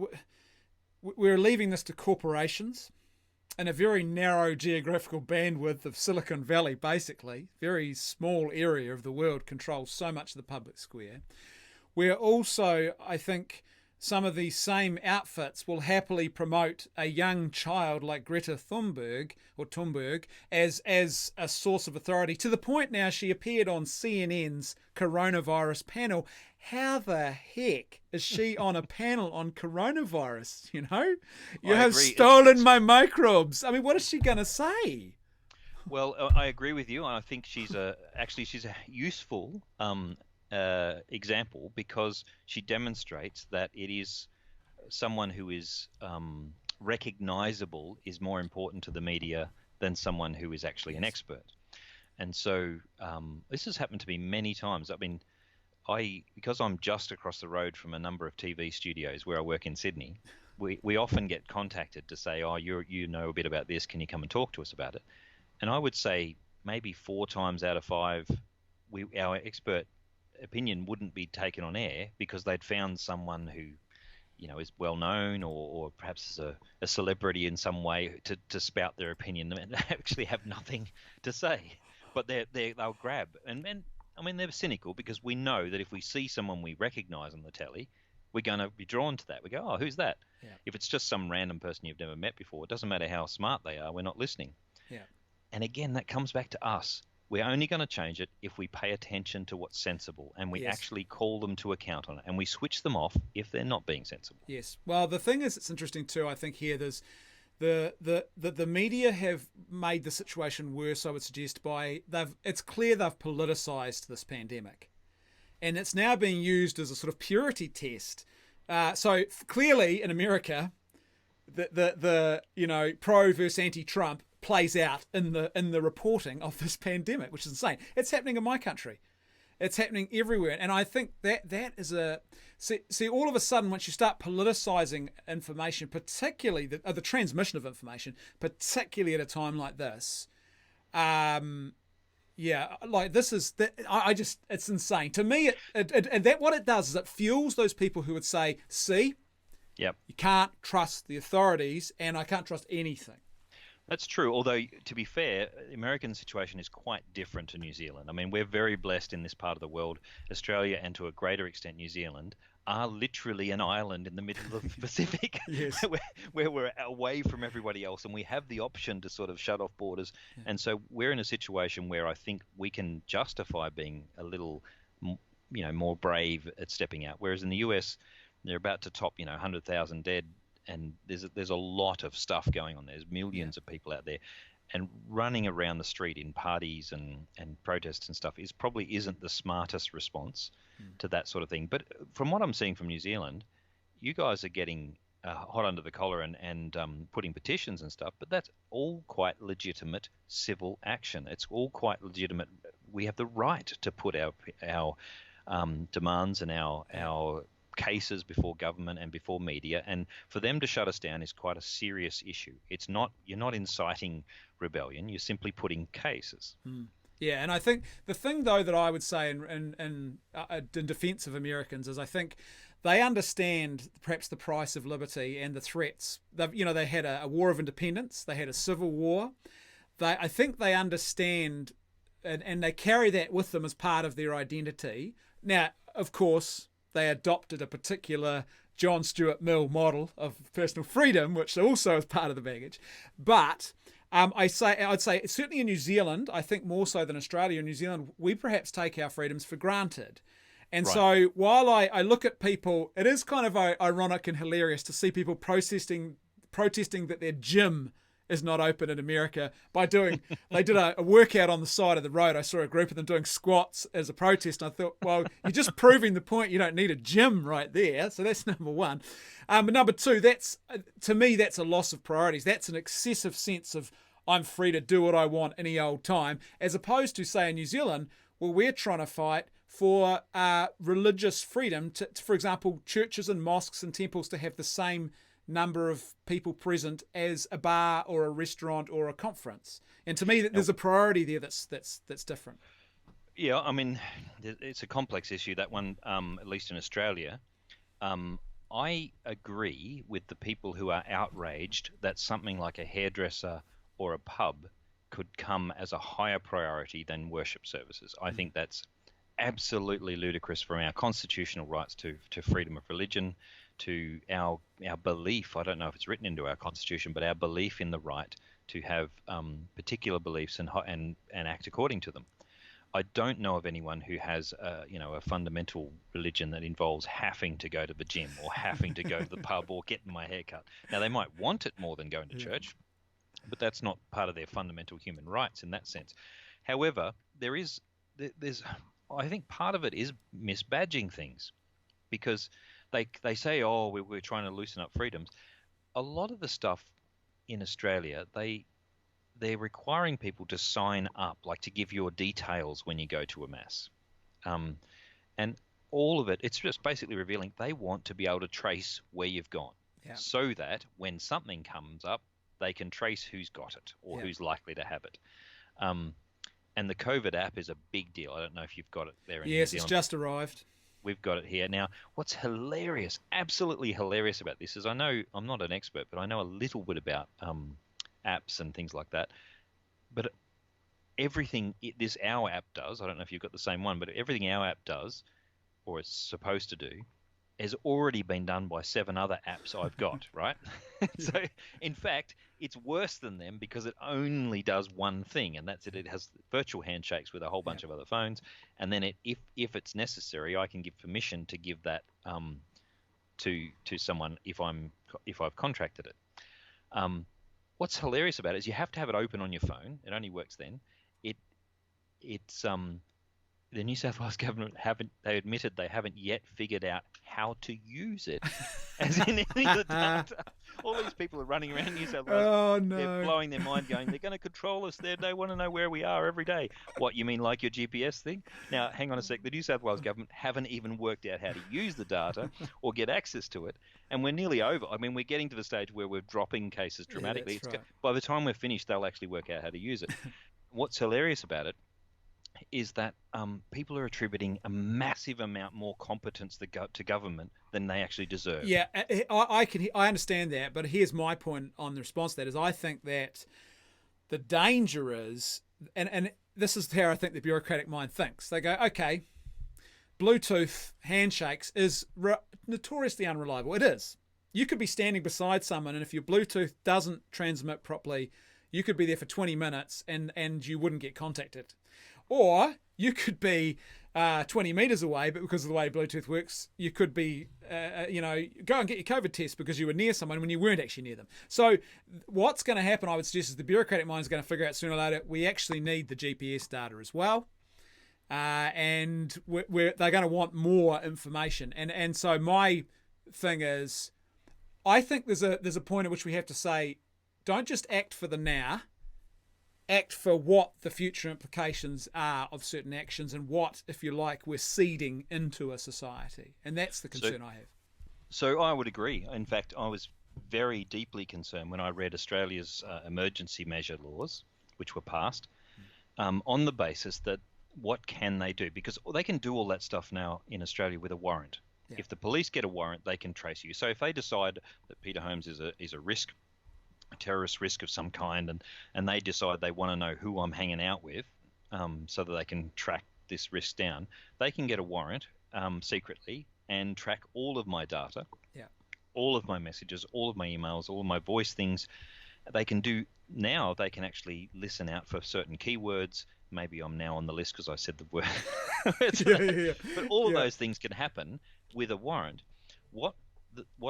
we're leaving this to corporations in a very narrow geographical bandwidth of Silicon Valley, basically. Very small area of the world controls so much of the public square. Where also, I think, some of these same outfits will happily promote a young child like Greta Thunberg as a source of authority, to the point now she appeared on CNN's coronavirus panel. How the heck is she on a panel on coronavirus? You have stolen my microbes. I mean, what is she going to say? Well, I agree with you. I think she's a useful example, because she demonstrates that it is someone who is recognizable is more important to the media than someone who is actually an expert. And so this has happened to me many times. I mean, because I'm just across the road from a number of TV studios where I work in Sydney, we often get contacted to say, oh, you know a bit about this, can you come and talk to us about it? And I would say maybe 4 times out of 5, our expert opinion wouldn't be taken on air because they'd found someone who, is well known, or perhaps is a celebrity in some way to spout their opinion and actually have nothing to say. But they'll grab. And I mean, they're cynical because we know that if we see someone we recognise on the telly, we're going to be drawn to that. We go, oh, who's that? Yeah. If it's just some random person you've never met before, it doesn't matter how smart they are, we're not listening. Yeah. And again, that comes back to us. We're only going to change it if we pay attention to what's sensible and we actually call them to account on it, and we switch them off if they're not being sensible. Yes. Well, the thing is, it's interesting too, I think here there's the media have made the situation worse, I would suggest, it's clear they've politicized this pandemic. And it's now being used as a sort of purity test. So clearly in America, the pro versus anti-Trump plays out in the reporting of this pandemic, which is insane. It's happening in my country. It's happening everywhere. And I think that is see all of a sudden, once you start politicizing information, particularly the transmission of information, particularly at a time like this, like this is that it's insane to me. That what it does is it fuels those people who would say, see, yep, you can't trust the authorities and I can't trust anything. That's true, although, to be fair, the American situation is quite different to New Zealand. I mean, we're very blessed in this part of the world. Australia, and to a greater extent New Zealand, are literally an island in the middle of the Pacific, yes, where we're away from everybody else, and we have the option to sort of shut off borders. Yeah. And so we're in a situation where I think we can justify being a little, more brave at stepping out. Whereas in the US, they're about to top, 100,000 dead. And there's a lot of stuff going on. There's millions of people out there, and running around the street in parties and protests and stuff probably isn't the smartest response to that sort of thing. But from what I'm seeing from New Zealand, you guys are getting hot under the collar and putting petitions and stuff. But that's all quite legitimate civil action. It's all quite legitimate. We have the right to put our demands and our cases before government and before media, and for them to shut us down is quite a serious issue. You're not inciting rebellion, you're simply putting cases. Yeah, and I think the thing though that I would say in defense of Americans is I think they understand perhaps the price of liberty and the threats. They had a war of independence, they had a civil war. I think they understand and they carry that with them as part of their identity. Now, of course, they adopted a particular John Stuart Mill model of personal freedom, which also is part of the baggage. But I'd say certainly in New Zealand, I think more so than Australia, in New Zealand, we perhaps take our freedoms for granted. And right. So while I look at people, it is kind of ironic and hilarious to see people protesting that their gym is not open in America they did a workout on the side of the road. I saw a group of them doing squats as a protest. And I thought, well, you're just proving the point. You don't need a gym right there. So that's number one. But number two, to me, that's a loss of priorities. That's an excessive sense of I'm free to do what I want any old time, as opposed to, say, in New Zealand, where we're trying to fight for religious freedom, for example, churches and mosques and temples to have the same number of people present as a bar or a restaurant or a conference. And to me, there's a priority there that's different. Yeah, I mean, it's a complex issue, that one, at least in Australia. I agree with the people who are outraged that something like a hairdresser or a pub could come as a higher priority than worship services. I think that's absolutely ludicrous from our constitutional rights to freedom of religion, to our belief. I don't know if it's written into our constitution, but our belief in the right to have particular beliefs and act according to them. I don't know of anyone who has a fundamental religion that involves having to go to the gym or having to go to the pub or getting my hair cut. Now, they might want it more than going to church, but that's not part of their fundamental human rights in that sense. However, there's I think part of it is misbadging things, because they say, oh, we're trying to loosen up freedoms. A lot of the stuff in Australia, they're requiring people to sign up, like to give your details when you go to a mass. And all of it's just basically revealing they want to be able to trace where you've gone. Yeah. so that when something comes up, they can trace who's got it or who's likely to have it. And the COVID app is a big deal. I don't know if you've got it there in New Yes, it's Zealand. just arrived. We've got it here. Now, what's hilarious, absolutely hilarious about this is I know I'm not an expert, but I know a little bit about apps and things like that. But everything this our app does, I don't know if you've got the same one, but everything our app does, or is supposed to do, has already been done by 7 other apps I've got, right? So, in fact, it's worse than them because it only does one thing, and that's it. It has virtual handshakes with a whole bunch of other phones, and then if it's necessary, I can give permission to give that to someone if I've contracted it. What's hilarious about it is you have to have it open on your phone. It only works then. It's the New South Wales government they admitted they haven't yet figured out how to use it. As in any of the data. All these people are running around New South Wales. Oh, no. They're blowing their mind going, they're going to control us. They want to know where we are every day. What, you mean like your GPS thing? Now, hang on a sec. The New South Wales government haven't even worked out how to use the data or get access to it. And we're nearly over. I mean, we're getting to the stage where we're dropping cases dramatically. Yeah, that's right. By the time we're finished, they'll actually work out how to use it. What's hilarious about it is that people are attributing a massive amount more competence to government than they actually deserve. Yeah, I understand that, but here's my point on the response to that is I think that the danger is, and this is how I think the bureaucratic mind thinks. They go, okay, Bluetooth handshakes is notoriously unreliable. It is. You could be standing beside someone, and if your Bluetooth doesn't transmit properly, you could be there for 20 minutes and you wouldn't get contacted. Or you could be 20 meters away, but because of the way Bluetooth works, you could be, go and get your COVID test because you were near someone when you weren't actually near them. So what's going to happen, I would suggest, is the bureaucratic mind is going to figure out sooner or later we actually need the GPS data as well. And they're going to want more information. And so my thing is, I think there's a point at which we have to say, don't just act for the now, act for what the future implications are of certain actions and what, if you like, we're seeding into a society. And that's the concern I have. So I would agree. In fact, I was very deeply concerned when I read Australia's emergency measure laws, which were passed, on the basis that what can they do? Because they can do all that stuff now in Australia with a warrant. Yeah. If the police get a warrant, they can trace you. So if they decide that Peter Holmes is a risk, a terrorist risk of some kind, and they decide they want to know who I'm hanging out with, so that they can track this risk down, they can get a warrant secretly and track all of my data, all of my messages, all of my emails, all of my voice things. They can actually listen out for certain keywords. Maybe I'm now on the list because I said the word. But all of those things can happen with a warrant. What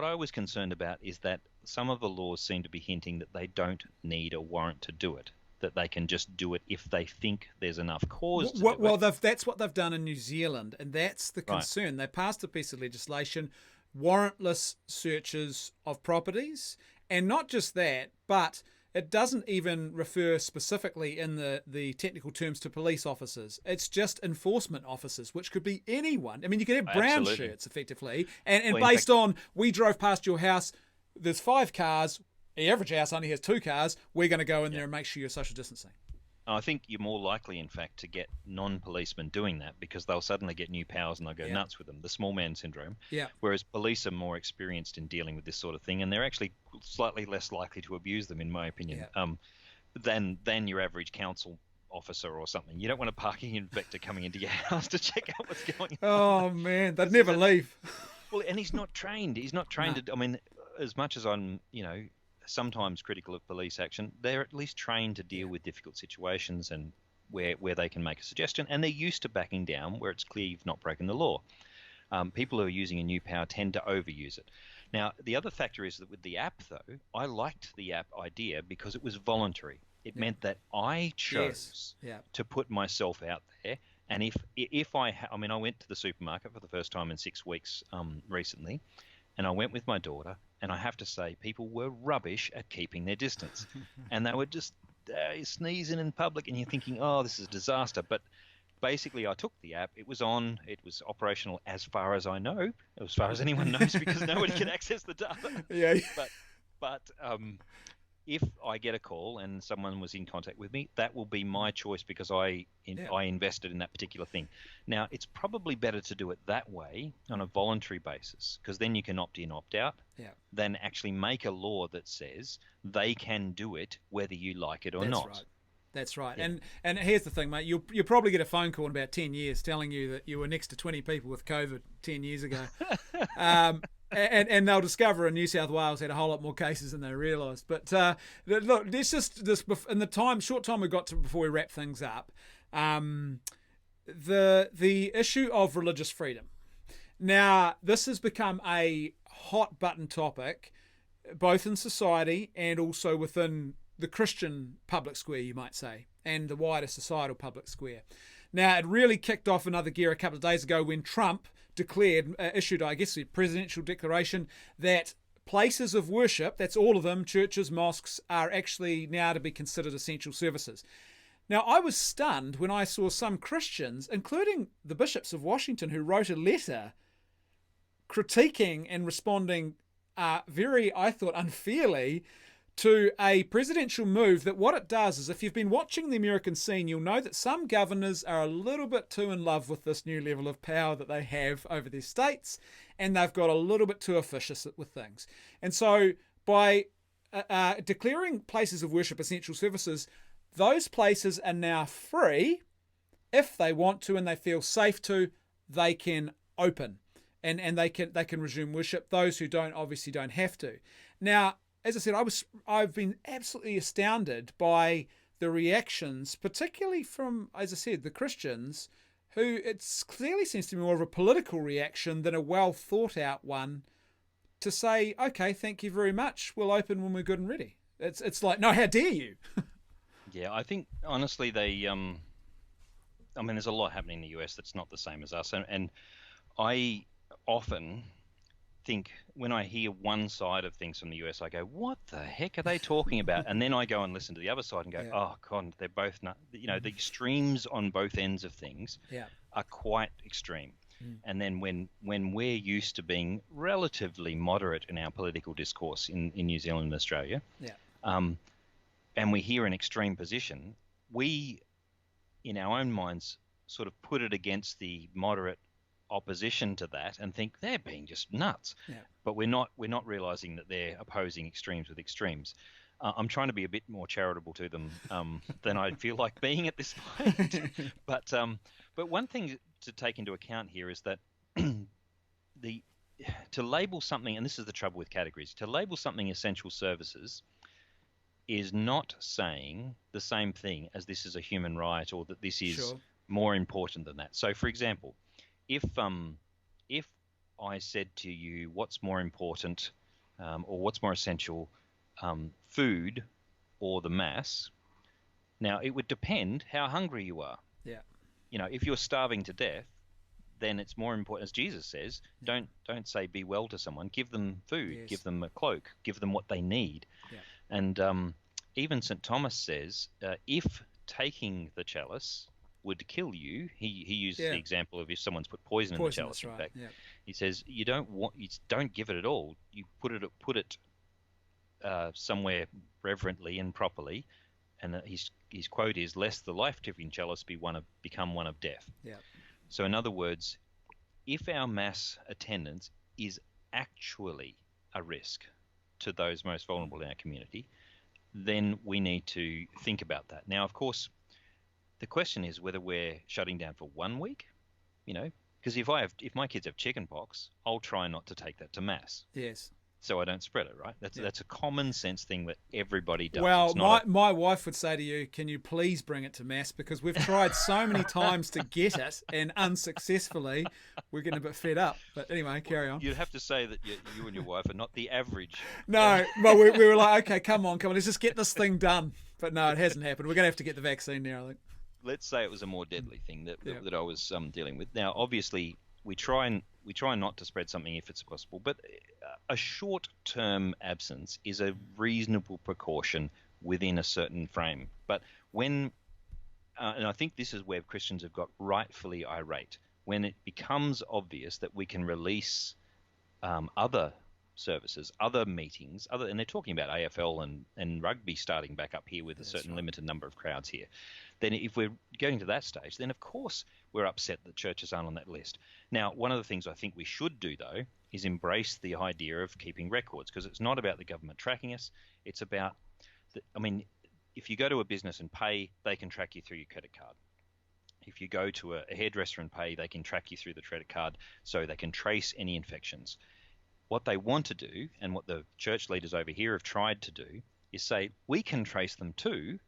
I was concerned about is that some of the laws seem to be hinting that they don't need a warrant to do it, that they can just do it if they think there's enough cause to do it. Well, that's what they've done in New Zealand, and that's the concern. Right. They passed a piece of legislation, warrantless searches of properties, and not just that, but it doesn't even refer specifically in the technical terms to police officers. It's just enforcement officers, which could be anyone. I mean, you could have brown shirts, effectively. And based on, we drove past your house, there's 5 cars, the average house only has 2 cars, we're going to go in there and make sure you're social distancing. I think you're more likely, in fact, to get non-policemen doing that because they'll suddenly get new powers and they'll go nuts with them, the small man syndrome. Yeah. Whereas police are more experienced in dealing with this sort of thing, and they're actually slightly less likely to abuse them, in my opinion, than your average council officer or something. You don't want a parking inspector coming into your house to check out what's going on. Oh, man, they'd never leave. Well, and he's not trained. He's not trained to, I mean, as much as I'm, sometimes critical of police action, they're at least trained to deal with difficult situations and where they can make a suggestion, and they're used to backing down where it's clear you've not broken the law. People who are using a new power tend to overuse it. Now, the other factor is that with the app, though, I liked the app idea because it was voluntary. It meant that I chose to put myself out there, and if I went to the supermarket for the first time in 6 weeks recently, and I went with my daughter, and I have to say, people were rubbish at keeping their distance. And they were just sneezing in public, and you're thinking, oh, this is a disaster. But basically, I took the app. It was on. It was operational as far as I know, as far as anyone knows, because nobody can access the data. Yeah. But if I get a call and someone was in contact with me, that will be my choice because I invested in that particular thing. Now, it's probably better to do it that way on a voluntary basis, because then you can opt in, opt out, than actually make a law that says they can do it whether you like it or That's not. Right. That's right. Yeah. And here's the thing, mate. You'll probably get a phone call in about 10 years telling you that you were next to 20 people with COVID 10 years ago. And they'll discover in New South Wales had a whole lot more cases than they realised. But look, there's just this in the short time we got to before we wrap things up. The issue of religious freedom. Now, this has become a hot button topic, both in society and also within the Christian public square, you might say, and the wider societal public square. Now, it really kicked off another gear a couple of days ago when Trump issued, I guess, a presidential declaration that places of worship, that's all of them, churches, mosques, are actually now to be considered essential services. Now, I was stunned when I saw some Christians, including the bishops of Washington, who wrote a letter critiquing and responding very, I thought, unfairly to a presidential move that what it does is, if you've been watching the American scene, you'll know that some governors are a little bit too in love with this new level of power that they have over their states, and they've got a little bit too officious with things. And so by declaring places of worship essential services, those places are now free. If they want to and they feel safe to, they can open and they can resume worship. Those who don't obviously don't have to. Now, as I said, I've been absolutely astounded by the reactions, particularly from, as I said, the Christians, who it clearly seems to be more of a political reaction than a well thought out one, to say, okay, thank you very much, we'll open when we're good and ready. It's like, no, how dare you? Yeah, I think honestly there's a lot happening in the US that's not the same as us, and I often think when I hear one side of things from the US, I go, what the heck are they talking about? And then I go and listen to the other side and go, oh God, they're both not, the extremes on both ends of things are quite extreme. And then when we're used to being relatively moderate in our political discourse in New Zealand and Australia, and we hear an extreme position, we, in our own minds, sort of put it against the moderate opposition to that and think they're being just nuts. But we're not realizing that they're opposing extremes with extremes. I'm trying to be a bit more charitable to them than I feel like being at this point. But one thing to take into account here is that to label something, and this is the trouble with categories, to label something essential services is not saying the same thing as this is a human right or that this is more important than that. So, for example, if I said to you, what's more important or what's more essential, food or the mass? Now, it would depend how hungry you are. Yeah. If you're starving to death, then it's more important, as Jesus says, don't say be well to someone, give them food, give them a cloak, give them what they need. Yeah. And even St. Thomas says, if taking the chalice would kill you, he uses the example of if someone's put poison in the chalice. In fact, he says you don't give it at all. You put it somewhere reverently and properly. And his quote is, "Lest the life-giving chalice become one of death." Yeah. So in other words, if our mass attendance is actually a risk to those most vulnerable in our community, then we need to think about that. Now, of course, the question is whether we're shutting down for 1 week, because if my kids have chickenpox, I'll try not to take that to mass. Yes. So I don't spread it, right? That's a common sense thing that everybody does. Well, my wife would say to you, can you please bring it to mass? Because we've tried so many times to get it, and unsuccessfully, we're getting a bit fed up. But anyway, carry on. You'd have to say that you and your wife are not the average. No, but we were like, okay, come on, let's just get this thing done. But no, it hasn't happened. We're going to have to get the vaccine now, I think. Let's say it was a more deadly thing that I was dealing with. Now, obviously, we try not to spread something if it's possible, but a short-term absence is a reasonable precaution within a certain frame. But when and I think this is where Christians have got rightfully irate, when it becomes obvious that we can release other services, other meetings, and they're talking about AFL and rugby starting back up here with a certain limited number of crowds here. Then if we're going to that stage, then of course we're upset that churches aren't on that list. Now, one of the things I think we should do, though, is embrace the idea of keeping records, because it's not about the government tracking us. It's about, if you go to a business and pay, they can track you through your credit card. If you go to a hairdresser and pay, they can track you through the credit card so they can trace any infections. What they want to do, and what the church leaders over here have tried to do, is say, we can trace them too.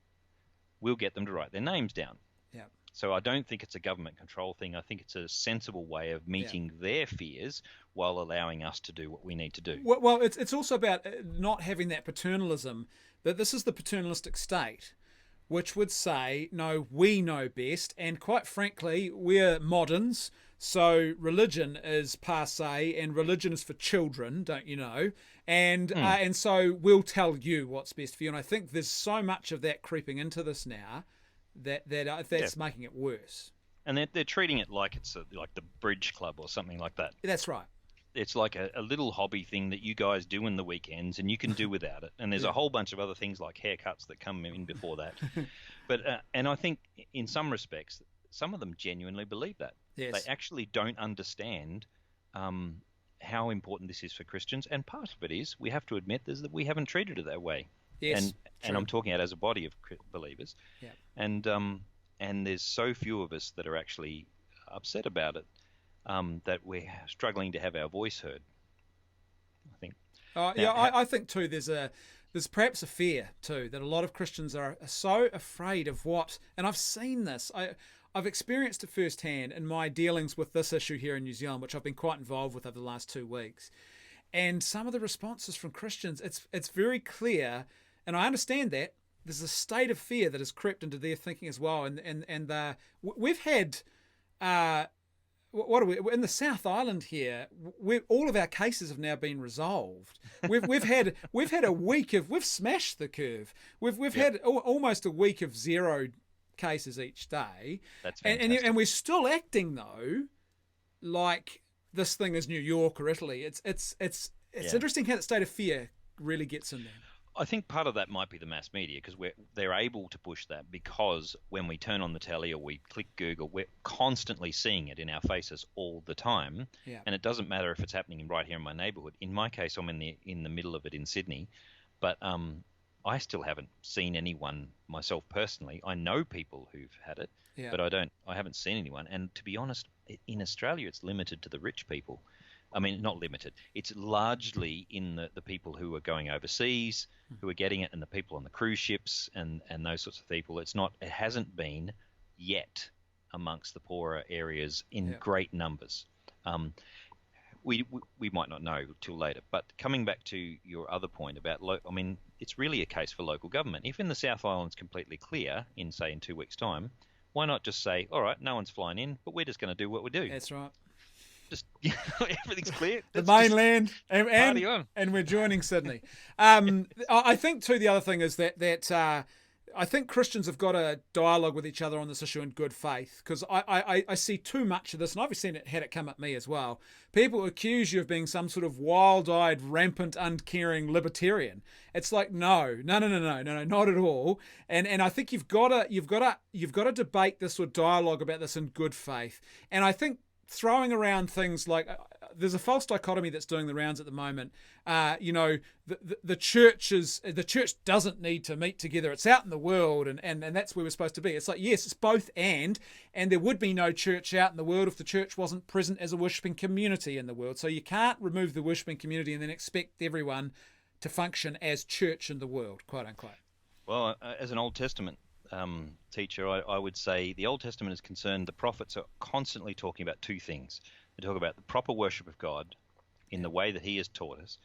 We'll get them to write their names down. Yeah. So I don't think it's a government control thing. I think it's a sensible way of meeting their fears while allowing us to do what we need to do. Well, it's also about not having that paternalism, that this is the paternalistic state, which would say, no, we know best. And quite frankly, we're moderns. So religion is passé, and religion is for children, don't you know? And so we'll tell you what's best for you. And I think there's so much of that creeping into this now that's making it worse. And they're treating it like it's like the bridge club or something like that. That's right. It's like a little hobby thing that you guys do in the weekends, and you can do without it. And there's a whole bunch of other things like haircuts that come in before that. But and I think in some respects, some of them genuinely believe that. Yes. They actually don't understand how important this is for Christians. And part of it is, we have to admit, is that we haven't treated it that way. Yes, and I'm talking out as a body of believers. Yeah. And there's so few of us that are actually upset about it, that we're struggling to have our voice heard, I think. I think too there's perhaps a fear too that a lot of Christians are so afraid of what, and I've seen this, I've experienced it firsthand in my dealings with this issue here in New Zealand, which I've been quite involved with over the last 2 weeks. And some of the responses from Christians, it's very clear, and I understand that there's a state of fear that has crept into their thinking as well. And we've had what are we in the South Island here? All of our cases have now been resolved. We've had a week of, we've smashed the curve. We've had almost a week of 0 cases each day. That's fantastic. And we're still acting though like this thing is New York or Italy. It's interesting how that state of fear really gets in there. I think part of that might be the mass media, because they're able to push that, because when we turn on the telly or we click Google, we're constantly seeing it in our faces all the time. Yeah. And it doesn't matter if it's happening right here in my neighbourhood. In my case, I'm in the middle of it in Sydney, but I still haven't seen anyone myself personally. I know people who've had it, but I haven't seen anyone. And to be honest, in Australia, it's limited to the rich people. I mean, not limited. It's largely in the people who are going overseas, who are getting it, and the people on the cruise ships and those sorts of people. It hasn't been yet amongst the poorer areas in great numbers. We might not know till later. But coming back to your other point about, it's really a case for local government. If in the South Island's completely clear in 2 weeks' time, why not just say, all right, no one's flying in, but we're just going to do what we do. That's right. Just everything's clear. The mainland, and we're joining Sydney. I think too the other thing is that I think Christians have got a dialogue with each other on this issue in good faith, because I see too much of this, and I've had it come at me as well. People accuse you of being some sort of wild-eyed, rampant, uncaring libertarian. It's like no, not at all. And I think you've got to debate this or dialogue about this in good faith. And I think throwing around things like there's a false dichotomy that's doing the rounds at the moment. The church doesn't need to meet together. It's out in the world, and that's where we're supposed to be. It's like, yes, it's both and there would be no church out in the world if the church wasn't present as a worshipping community in the world. So you can't remove the worshipping community and then expect everyone to function as church in the world, quote unquote. Well, as an Old Testament teacher, I would say the Old Testament is concerned. The prophets are constantly talking about 2 things. They talk about the proper worship of God in the way that he has taught us,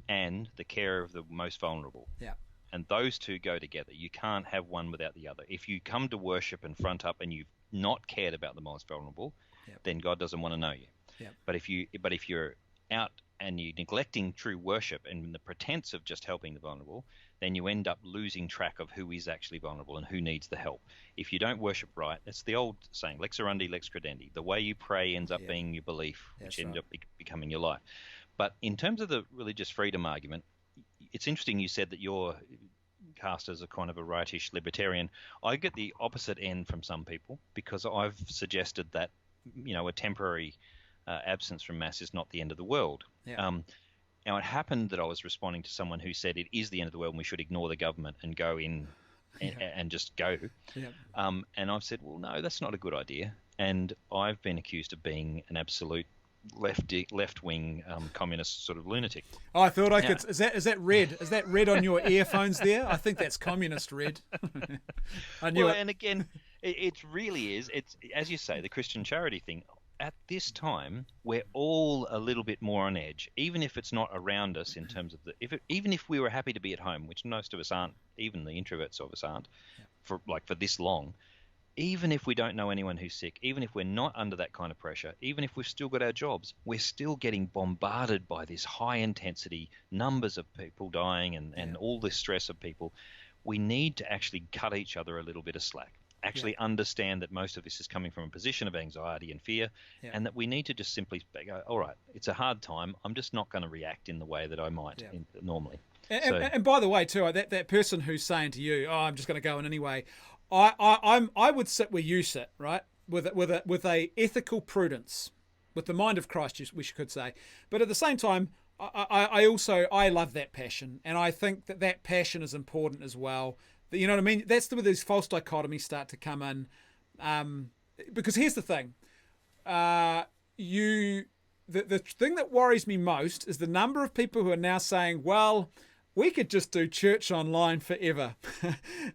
and the care of the most vulnerable. Yeah. And those 2 go together. You can't have one without the other. If you come to worship and front up and you've not cared about the most vulnerable, then God doesn't want to know you. Yeah. But if you're out and you're neglecting true worship and the pretense of just helping the vulnerable, then you end up losing track of who is actually vulnerable and who needs the help. If you don't worship right, it's the old saying, lex orandi, lex credendi. The way you pray ends up being your belief, which ends up becoming your life. But in terms of the religious freedom argument, it's interesting you said that you're cast as a kind of a rightish libertarian. I get the opposite end from some people, because I've suggested that, a temporary absence from Mass is not the end of the world. Yeah. Now, it happened that I was responding to someone who said it is the end of the world and we should ignore the government and go in and just go. Yeah. And I've said, well, no, that's not a good idea. And I've been accused of being an absolute left-wing communist sort of lunatic. Oh, I thought I could. Is that red? Is that red on your earphones there? I think that's communist red. I knew it. And again, it really is. It's, as you say, the Christian charity thing. At this time, we're all a little bit more on edge, even if it's not around us in terms of even if we were happy to be at home, which most of us aren't, even the introverts of us aren't, for this long. Even if we don't know anyone who's sick, even if we're not under that kind of pressure, even if we've still got our jobs, we're still getting bombarded by this high intensity numbers of people dying and all this stress of people. We need to actually cut each other a little bit of slack. Actually understand that most of this is coming from a position of anxiety and fear, and that we need to just simply go, all right, it's a hard time. I'm just not going to react in the way that I might normally. And by the way, too, that person who's saying to you, "Oh, I'm just going to go in anyway," I would sit where you sit, right, with a ethical prudence, with the mind of Christ, we could say. But at the same time, I also love that passion, and I think that passion is important as well. You know what I mean? That's where these false dichotomies start to come in. Because here's the thing. The thing that worries me most is the number of people who are now saying, well, we could just do church online forever.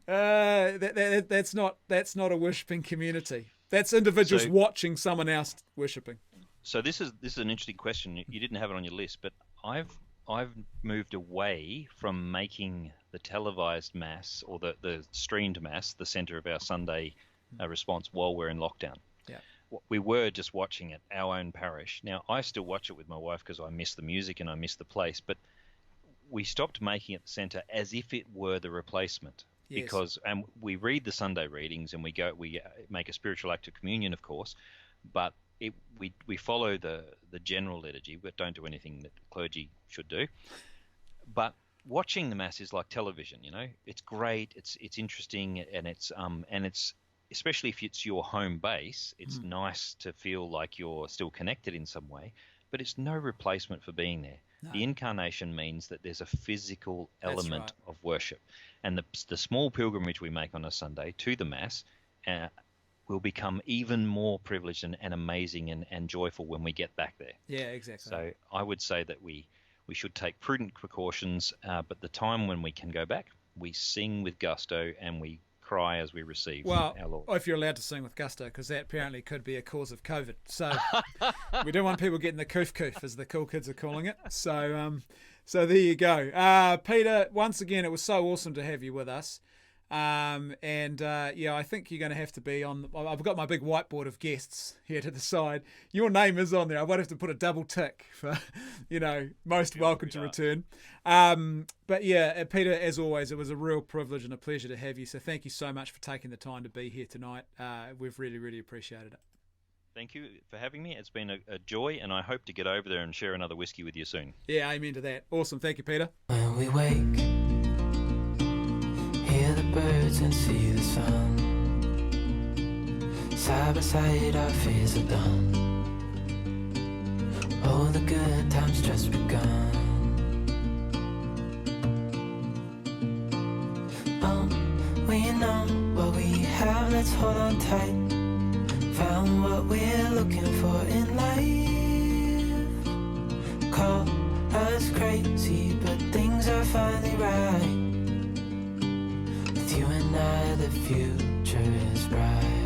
That's not a worshipping community. That's individuals watching someone else worshipping. So this is an interesting question. You didn't have it on your list, but I've moved away from making the televised Mass or the streamed Mass the centre of our Sunday response while we're in lockdown. Yeah. We were just watching it, our own parish. Now, I still watch it with my wife because I miss the music and I miss the place, but we stopped making it the centre as if it were the replacement. Yes. Because we read the Sunday readings and we make a spiritual act of communion, of course, but we follow the general liturgy, but don't do anything that clergy should do. But watching the Mass is like television, It's great, it's interesting, and it's especially if it's your home base, it's nice to feel like you're still connected in some way, but it's no replacement for being there. No. The incarnation means that there's a physical element of worship, and the small pilgrimage we make on a Sunday to the Mass will become even more privileged and amazing and joyful when we get back there. Yeah, exactly. So I would say that we should take prudent precautions, but the time when we can go back, we sing with gusto and we cry as we receive our Lord. If you're allowed to sing with gusto, because that apparently could be a cause of COVID. So we don't want people getting the coof, as the cool kids are calling it. So there you go. Peter, once again, it was so awesome to have you with us. I think you're going to have to be on. I've got my big whiteboard of guests here to the side. Your name is on there. I might have to put a double tick for, most welcome to return. But yeah, Peter, as always, it was a real privilege and a pleasure to have you. So thank you so much for taking the time to be here tonight. We've really, really appreciated it. Thank you for having me. It's been a joy, and I hope to get over there and share another whiskey with you soon. Yeah, amen to that. Awesome. Thank you, Peter. When we wake, hear the birds and see the sun. Side by side our fears are done. All the good times just begun. We know what we have, let's hold on tight. Found what we're looking for in life. Call us crazy, but things are finally right. With you and I, the future is bright.